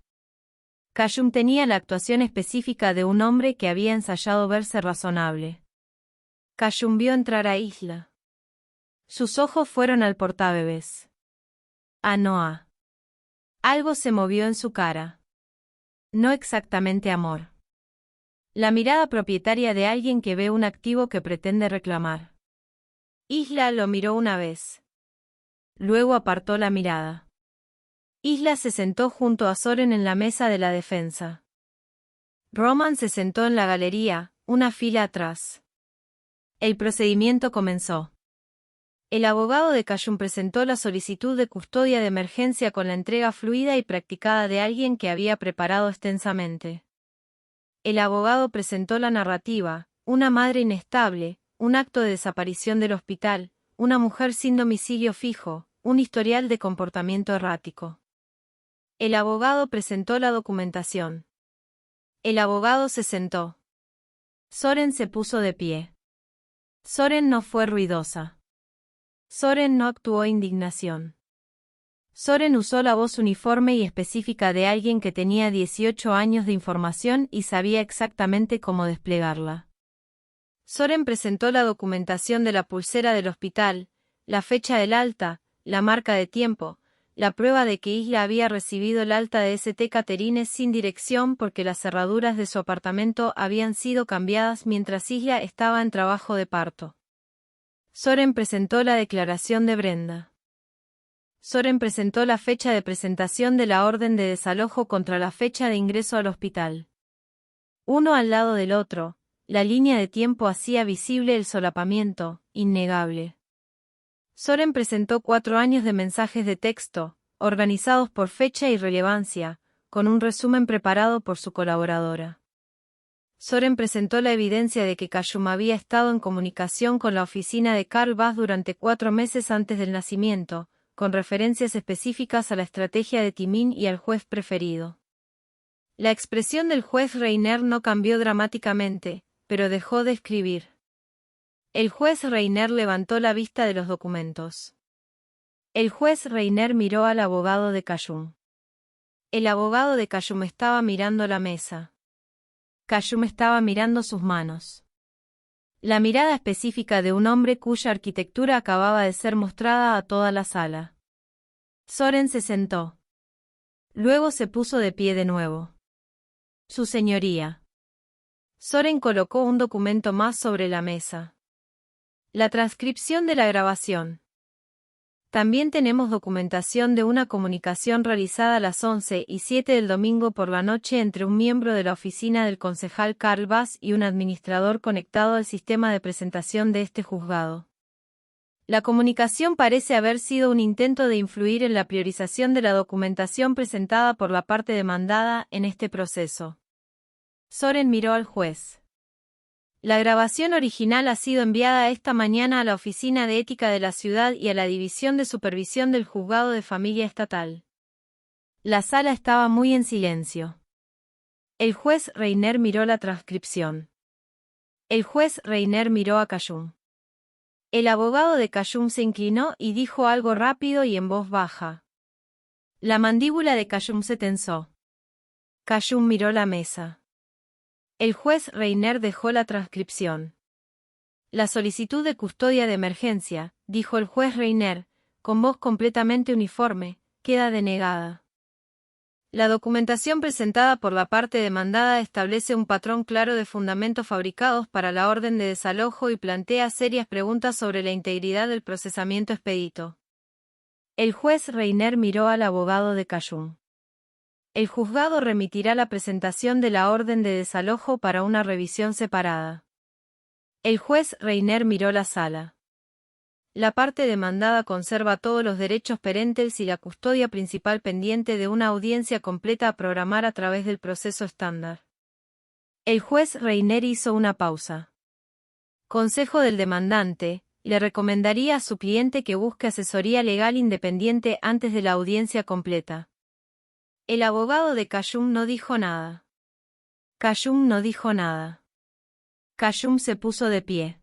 [SPEAKER 1] Callum tenía la actuación específica de un hombre que había ensayado verse razonable. Callum vio entrar a Isla. Sus ojos fueron al portabebés. A Noah. Algo se movió en su cara. No exactamente amor. La mirada propietaria de alguien que ve un activo que pretende reclamar. Isla lo miró una vez. Luego apartó la mirada. Isla se sentó junto a Soren en la mesa de la defensa. Roman se sentó en la galería, una fila atrás. El procedimiento comenzó. El abogado de Cayum presentó la solicitud de custodia de emergencia con la entrega fluida y practicada de alguien que había preparado extensamente. El abogado presentó la narrativa: una madre inestable, un acto de desaparición del hospital, una mujer sin domicilio fijo, un historial de comportamiento errático. El abogado presentó la documentación. El abogado se sentó. Soren se puso de pie. Soren no fue ruidosa. Soren no actuó indignación. Soren usó la voz uniforme y específica de alguien que tenía 18 años de información y sabía exactamente cómo desplegarla. Soren presentó la documentación de la pulsera del hospital, la fecha del alta, la marca de tiempo, la prueba de que Isla había recibido el alta de St. Catherine sin dirección porque las cerraduras de su apartamento habían sido cambiadas mientras Isla estaba en trabajo de parto. Soren presentó la declaración de Brenda. Soren presentó la fecha de presentación de la orden de desalojo contra la fecha de ingreso al hospital. Uno al lado del otro, la línea de tiempo hacía visible el solapamiento, innegable. Soren presentó 4 años de mensajes de texto, organizados por fecha y relevancia, con un resumen preparado por su colaboradora. Soren presentó la evidencia de que Cayum había estado en comunicación con la oficina de Carl Bass durante 4 meses antes del nacimiento, con referencias específicas a la estrategia de Timín y al juez preferido. La expresión del juez Reiner no cambió dramáticamente, pero dejó de escribir. El juez Reiner levantó la vista de los documentos. El juez Reiner miró al abogado de Cayum. El abogado de Cayum estaba mirando la mesa. Cayum estaba mirando sus manos. La mirada específica de un hombre cuya arquitectura acababa de ser mostrada a toda la sala. Soren se sentó. Luego se puso de pie de nuevo. Su señoría. Soren colocó un documento más sobre la mesa. La transcripción de la grabación. También tenemos documentación de una comunicación realizada a las 11:07 del domingo por la noche entre un miembro de la oficina del concejal Carl Bass y un administrador conectado al sistema de presentación de este juzgado. La comunicación parece haber sido un intento de influir en la priorización de la documentación presentada por la parte demandada en este proceso. Soren miró al juez. La grabación original ha sido enviada esta mañana a la Oficina de Ética de la Ciudad y a la División de Supervisión del Juzgado de Familia Estatal. La sala estaba muy en silencio. El juez Reiner miró la transcripción. El juez Reiner miró a Cayum. El abogado de Cayum se inclinó y dijo algo rápido y en voz baja. La mandíbula de Cayum se tensó. Cayum miró la mesa. El juez Reiner dejó la transcripción. La solicitud de custodia de emergencia, dijo el juez Reiner, con voz completamente uniforme, queda denegada. La documentación presentada por la parte demandada establece un patrón claro de fundamentos fabricados para la orden de desalojo y plantea serias preguntas sobre la integridad del procesamiento expedito. El juez Reiner miró al abogado de Cayum. El juzgado remitirá la presentación de la orden de desalojo para una revisión separada. El juez Reiner miró la sala. La parte demandada conserva todos los derechos perentes y la custodia principal pendiente de una audiencia completa a programar a través del proceso estándar. El juez Reiner hizo una pausa. Consejo del demandante, le recomendaría a su cliente que busque asesoría legal independiente antes de la audiencia completa. El abogado de Cayum no dijo nada. Cayum no dijo nada. Cayum se puso de pie.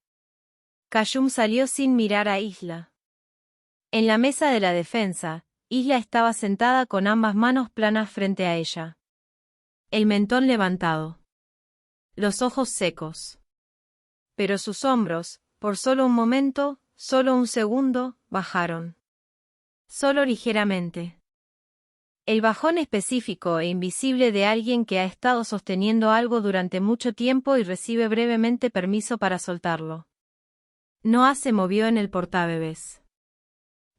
[SPEAKER 1] Cayum salió sin mirar a Isla. En la mesa de la defensa, Isla estaba sentada con ambas manos planas frente a ella. El mentón levantado. Los ojos secos. Pero sus hombros, por solo un momento, Solo un segundo, bajaron. Solo ligeramente. El bajón específico e invisible de alguien que ha estado sosteniendo algo durante mucho tiempo y recibe brevemente permiso para soltarlo. Noah se movió en el portabebés.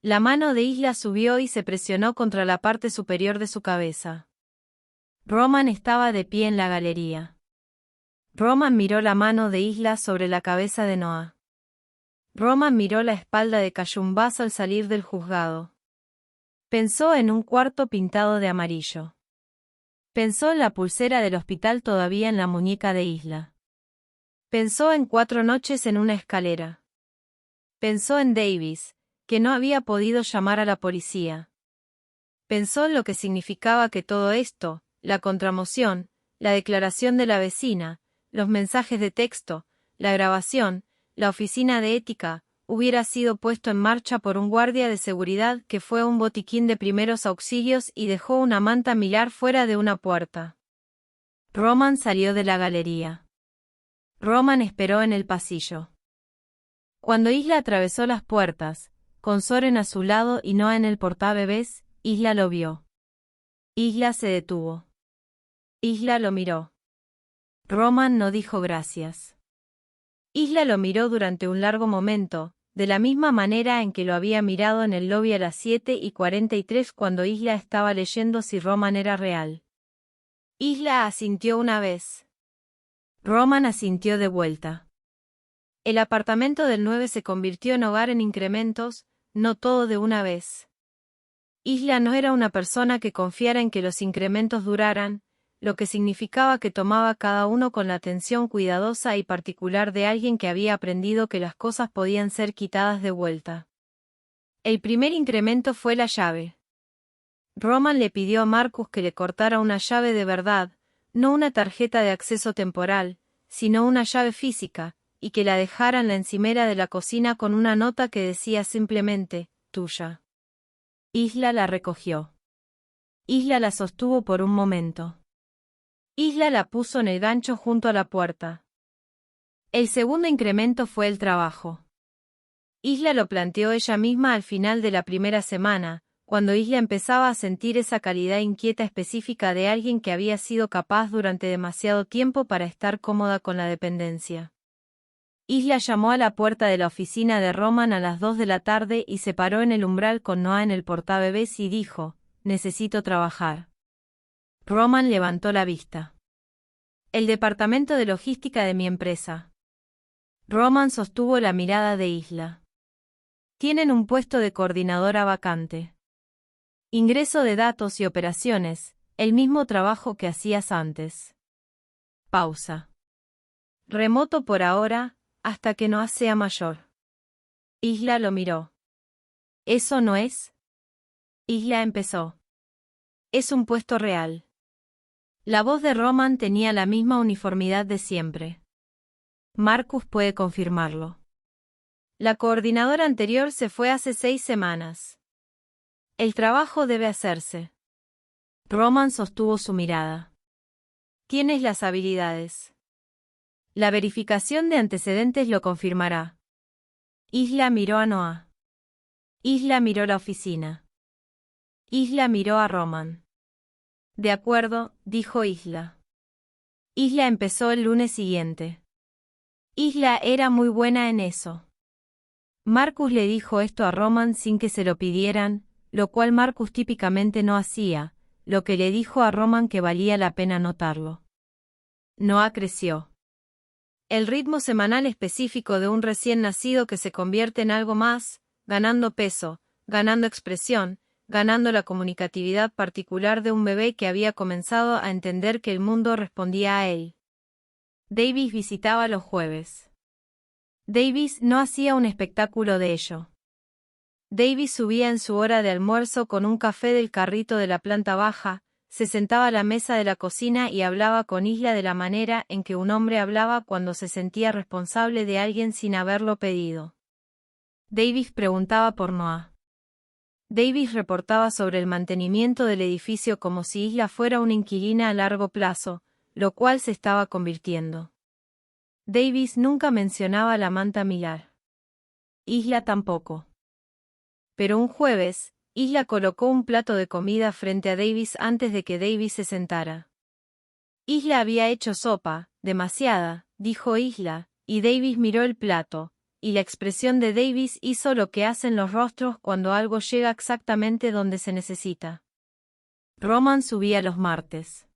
[SPEAKER 1] La mano de Isla subió y se presionó contra la parte superior de su cabeza. Roman estaba de pie en la galería. Roman miró la mano de Isla sobre la cabeza de Noah. Roman miró la espalda de Cayumbas al salir del juzgado. Pensó en un cuarto pintado de amarillo. Pensó en la pulsera del hospital todavía en la muñeca de Isla. Pensó en 4 noches en una escalera. Pensó en Davis, que no había podido llamar a la policía. Pensó en lo que significaba que todo esto, la contramoción, la declaración de la vecina, los mensajes de texto, la grabación, la oficina de ética, hubiera sido puesto en marcha por un guardia de seguridad que fue a un botiquín de primeros auxilios y dejó una manta milar fuera de una puerta. Roman salió de la galería. Roman esperó en el pasillo. Cuando Isla atravesó las puertas, con Soren a su lado y Noah en el portabebés, Isla lo vio. Isla se detuvo. Isla lo miró. Roman no dijo gracias. Isla lo miró durante un largo momento, de la misma manera en que lo había mirado en el lobby a las 7:43 cuando Isla estaba leyendo si Roman era real. Isla asintió una vez. Roman asintió de vuelta. El apartamento del 9 se convirtió en hogar en incrementos, no todo de una vez. Isla no era una persona que confiara en que los incrementos duraran, lo que significaba que tomaba cada uno con la atención cuidadosa y particular de alguien que había aprendido que las cosas podían ser quitadas de vuelta. El primer incremento fue la llave. Roman le pidió a Marcus que le cortara una llave de verdad, no una tarjeta de acceso temporal, sino una llave física, y que la dejara en la encimera de la cocina con una nota que decía simplemente, tuya. Isla la recogió. Isla la sostuvo por un momento. Isla la puso en el gancho junto a la puerta. El segundo incremento fue el trabajo. Isla lo planteó ella misma al final de la primera semana, cuando Isla empezaba a sentir esa calidad inquieta específica de alguien que había sido capaz durante demasiado tiempo para estar cómoda con la dependencia. Isla llamó a la puerta de la oficina de Roman a las 2 de la tarde y se paró en el umbral con Noah en el portabebés y dijo, necesito trabajar. Roman levantó la vista. El departamento de logística de mi empresa. Roman sostuvo la mirada de Isla. Tienen un puesto de coordinadora vacante. Ingreso de datos y operaciones, el mismo trabajo que hacías antes. Pausa. Remoto por ahora, hasta que Noah sea mayor. Isla lo miró. ¿Eso no es? Isla empezó. Es un puesto real. La voz de Roman tenía la misma uniformidad de siempre. Marcus puede confirmarlo. La coordinadora anterior se fue hace 6 semanas. El trabajo debe hacerse. Roman sostuvo su mirada. Tienes las habilidades. La verificación de antecedentes lo confirmará. Isla miró a Noah. Isla miró la oficina. Isla miró a Roman. De acuerdo, dijo Isla. Isla empezó el lunes siguiente. Isla era muy buena en eso. Marcus le dijo esto a Roman sin que se lo pidieran, lo cual Marcus típicamente no hacía, lo que le dijo a Roman que valía la pena notarlo. Noah creció. El ritmo semanal específico de un recién nacido que se convierte en algo más, ganando peso, ganando expresión, ganando la comunicatividad particular de un bebé que había comenzado a entender que el mundo respondía a él. Davis visitaba los jueves. Davis no hacía un espectáculo de ello. Davis subía en su hora de almuerzo con un café del carrito de la planta baja, se sentaba a la mesa de la cocina y hablaba con Isla de la manera en que un hombre hablaba cuando se sentía responsable de alguien sin haberlo pedido. Davis preguntaba por Noah. Davis reportaba sobre el mantenimiento del edificio como si Isla fuera una inquilina a largo plazo, lo cual se estaba convirtiendo. Davis nunca mencionaba la manta milar. Isla tampoco. Pero un jueves, Isla colocó un plato de comida frente a Davis antes de que Davis se sentara. Isla había hecho sopa, demasiada, dijo Isla, y Davis miró el plato, y la expresión de Davis hizo lo que hacen los rostros cuando algo llega exactamente donde se necesita. Roman subía los martes.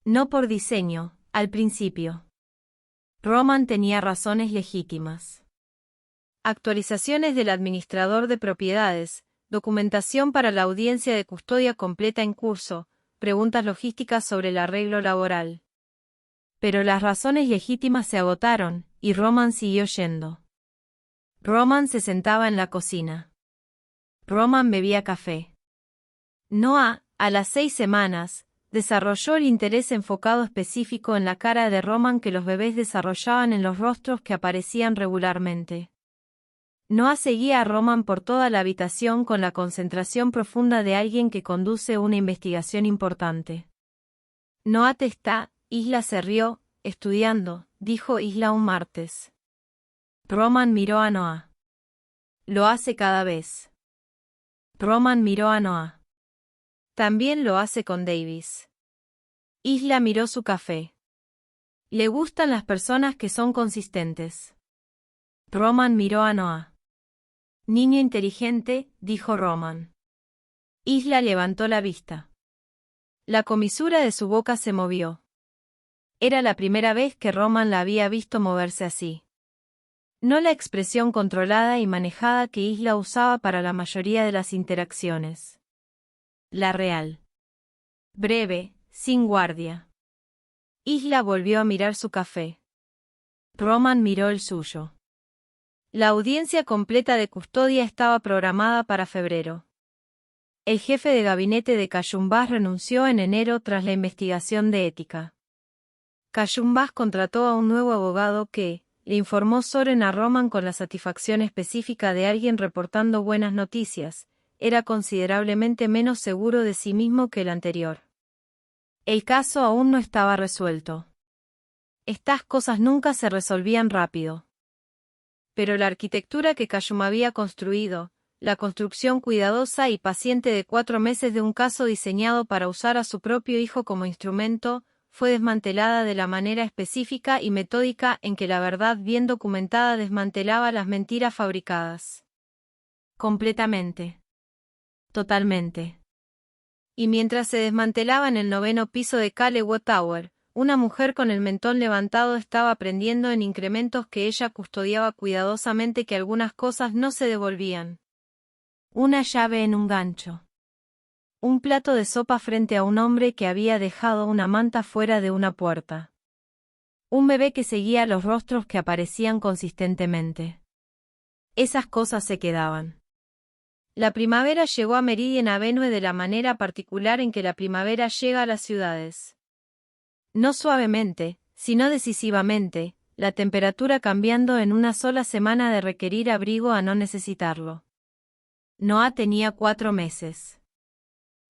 [SPEAKER 1] No por diseño, al principio. Roman tenía razones legítimas. Actualizaciones del administrador de propiedades, documentación para la audiencia de custodia completa en curso, preguntas logísticas sobre el arreglo laboral. Pero las razones legítimas se agotaron, y Roman siguió yendo. Roman se sentaba en la cocina. Roman bebía café. Noah, a las 6 semanas, desarrolló el interés enfocado específico en la cara de Roman que los bebés desarrollaban en los rostros que aparecían regularmente. Noah seguía a Roman por toda la habitación con la concentración profunda de alguien que conduce una investigación importante. Noah te está, Isla se rió, estudiando, dijo Isla un martes. Roman miró a Noah. Lo hace cada vez. Roman miró a Noah. También lo hace con Davis. Isla miró su café. Le gustan las personas que son consistentes. Roman miró a Noah. Niño inteligente, dijo Roman. Isla levantó la vista. La comisura de su boca se movió. Era la primera vez que Roman la había visto moverse así. No la expresión controlada y manejada que Isla usaba para la mayoría de las interacciones. La real. Breve, sin guardia. Isla volvió a mirar su café. Roman miró el suyo. La audiencia completa de custodia estaba programada para febrero. El jefe de gabinete de Cayumbás renunció en enero tras la investigación de ética. Cayumbás contrató a un nuevo abogado que, le informó Soren a Roman con la satisfacción específica de alguien reportando buenas noticias, era considerablemente menos seguro de sí mismo que el anterior. El caso aún no estaba resuelto. Estas cosas nunca se resolvían rápido. Pero la arquitectura que Cayum había construido, la construcción cuidadosa y paciente de 4 meses de un caso diseñado para usar a su propio hijo como instrumento, fue desmantelada de la manera específica y metódica en que la verdad bien documentada desmantelaba las mentiras fabricadas. Completamente. Totalmente. Y mientras se desmantelaba en el 9º piso de Calewood Tower, una mujer con el mentón levantado estaba aprendiendo en incrementos que ella custodiaba cuidadosamente que algunas cosas no se devolvían. Una llave en un gancho. Un plato de sopa frente a un hombre que había dejado una manta fuera de una puerta. Un bebé que seguía los rostros que aparecían consistentemente. Esas cosas se quedaban. La primavera llegó a Meridian Avenue de la manera particular en que la primavera llega a las ciudades. No suavemente, sino decisivamente, la temperatura cambiando en una sola semana de requerir abrigo a no necesitarlo. Noah tenía 4 meses.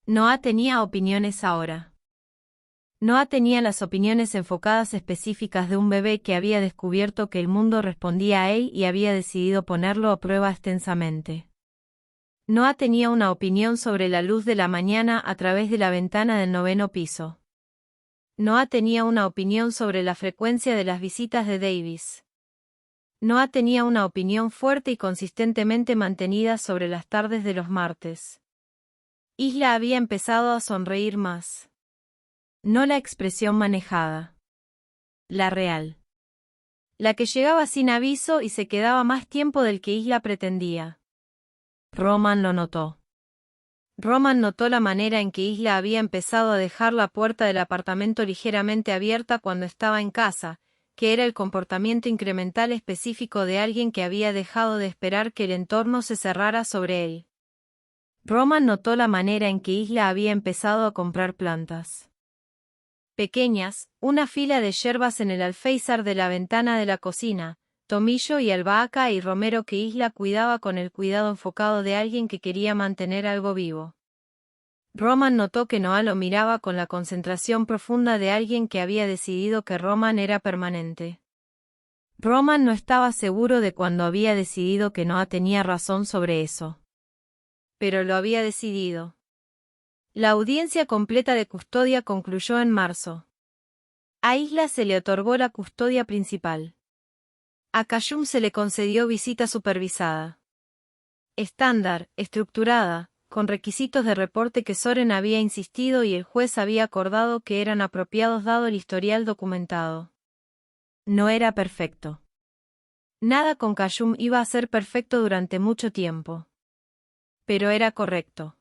[SPEAKER 1] Noah tenía opiniones ahora. Noah tenía las opiniones enfocadas específicas de un bebé que había descubierto que el mundo respondía a él y había decidido ponerlo a prueba extensamente. Noah tenía una opinión sobre la luz de la mañana a través de la ventana del 9º piso. Noah tenía una opinión sobre la frecuencia de las visitas de Davis. Noah tenía una opinión fuerte y consistentemente mantenida sobre las tardes de los martes. Isla había empezado a sonreír más. No la expresión manejada. La real. La que llegaba sin aviso y se quedaba más tiempo del que Isla pretendía. Roman lo notó. Roman notó la manera en que Isla había empezado a dejar la puerta del apartamento ligeramente abierta cuando estaba en casa, que era el comportamiento incremental específico de alguien que había dejado de esperar que el entorno se cerrara sobre él. Roman notó la manera en que Isla había empezado a comprar plantas pequeñas, una fila de yerbas en el alféizar de la ventana de la cocina, tomillo y albahaca y romero que Isla cuidaba con el cuidado enfocado de alguien que quería mantener algo vivo. Roman notó que Noah lo miraba con la concentración profunda de alguien que había decidido que Roman era permanente. Roman no estaba seguro de cuándo había decidido que Noah tenía razón sobre eso. Pero lo había decidido. La audiencia completa de custodia concluyó en marzo. A Isla se le otorgó la custodia principal. A Cayum se le concedió visita supervisada. Estándar, estructurada, con requisitos de reporte que Soren había insistido y el juez había acordado que eran apropiados dado el historial documentado. No era perfecto. Nada con Cayum iba a ser perfecto durante mucho tiempo. Pero era correcto.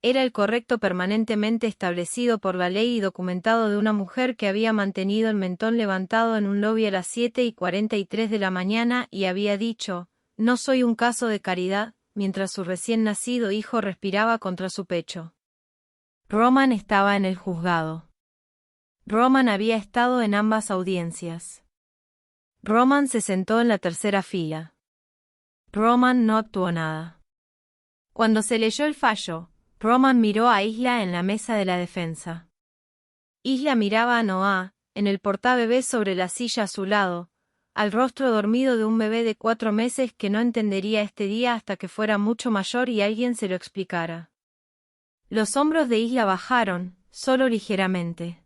[SPEAKER 1] Era el correcto permanentemente establecido por la ley y documentado de una mujer que había mantenido el mentón levantado en un lobby a las 7:43 de la mañana y había dicho, «No soy un caso de caridad», mientras su recién nacido hijo respiraba contra su pecho. Roman estaba en el juzgado. Roman había estado en ambas audiencias. Roman se sentó en la tercera fila. Roman no actuó nada. Cuando se leyó el fallo, Roman miró a Isla en la mesa de la defensa. Isla miraba a Noah, en el portabebés sobre la silla a su lado, al rostro dormido de un bebé de 4 meses que no entendería este día hasta que fuera mucho mayor y alguien se lo explicara. Los hombros de Isla bajaron, solo ligeramente.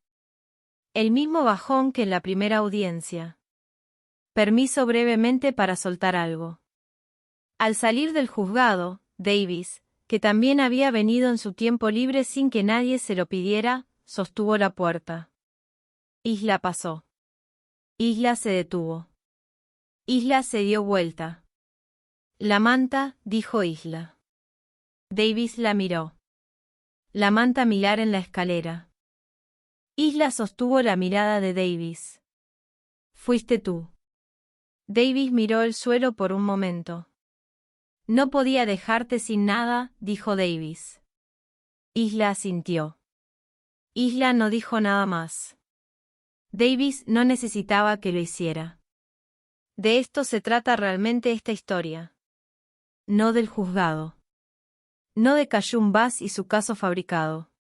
[SPEAKER 1] El mismo bajón que en la primera audiencia. Permiso brevemente para soltar algo. Al salir del juzgado, Davis, que también había venido en su tiempo libre sin que nadie se lo pidiera, sostuvo la puerta. Isla pasó. Isla se detuvo. Isla se dio vuelta. «La manta», dijo Isla. Davis la miró. La manta mirar en la escalera. Isla sostuvo la mirada de Davis. «Fuiste tú». Davis miró el suelo por un momento. «No podía dejarte sin nada», dijo Davis. Isla asintió. Isla no dijo nada más. Davis no necesitaba que lo hiciera. De esto se trata realmente esta historia. No del juzgado. No de Cayum Bass y su caso fabricado.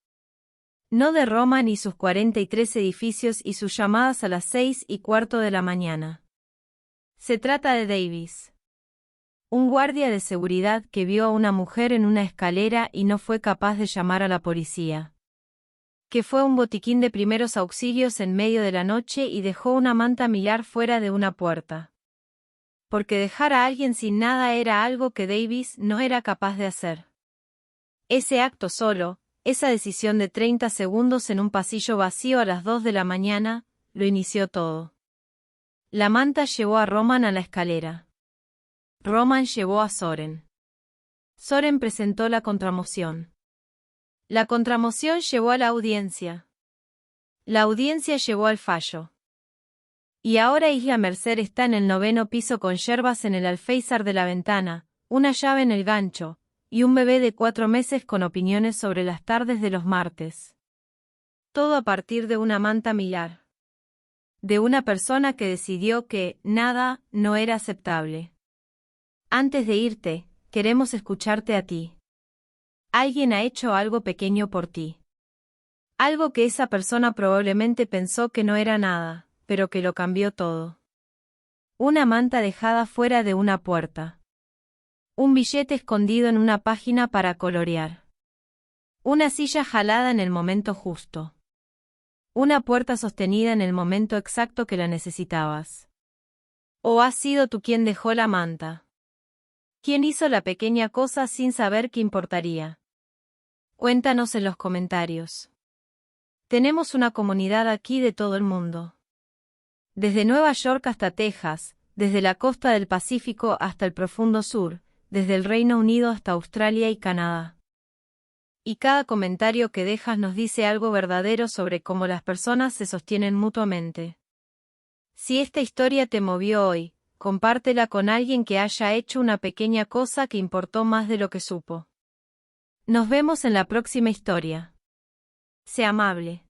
[SPEAKER 1] No de Roman y sus 43 edificios y sus llamadas a las 6:15 de la mañana. Se trata de Davis. Un guardia de seguridad que vio a una mujer en una escalera y no fue capaz de llamar a la policía. Que fue a un botiquín de primeros auxilios en medio de la noche y dejó una manta milar fuera de una puerta. Porque dejar a alguien sin nada era algo que Davis no era capaz de hacer. Ese acto solo, esa decisión de 30 segundos en un pasillo vacío a las 2 de la mañana, lo inició todo. La manta llevó a Roman a la escalera. Roman llevó a Soren. Soren presentó la contramoción. La contramoción llevó a la audiencia. La audiencia llevó al fallo. Y ahora Isla Mercer está en el 9º piso con yerbas en el alféizar de la ventana, una llave en el gancho, y un bebé de 4 meses con opiniones sobre las tardes de los martes. Todo a partir de una manta milar. De una persona que decidió que nada no era aceptable. Antes de irte, queremos escucharte a ti. Alguien ha hecho algo pequeño por ti. Algo que esa persona probablemente pensó que no era nada, pero que lo cambió todo. Una manta dejada fuera de una puerta. Un billete escondido en una página para colorear. Una silla jalada en el momento justo. Una puerta sostenida en el momento exacto que la necesitabas. ¿O has sido tú quien dejó la manta? ¿Quién hizo la pequeña cosa sin saber qué importaría? Cuéntanos en los comentarios. Tenemos una comunidad aquí de todo el mundo. Desde Nueva York hasta Texas, desde la costa del Pacífico hasta el profundo sur, desde el Reino Unido hasta Australia y Canadá. Y cada comentario que dejas nos dice algo verdadero sobre cómo las personas se sostienen mutuamente. Si esta historia te movió hoy, compártela con alguien que haya hecho una pequeña cosa que importó más de lo que supo. Nos vemos en la próxima historia. Sé amable.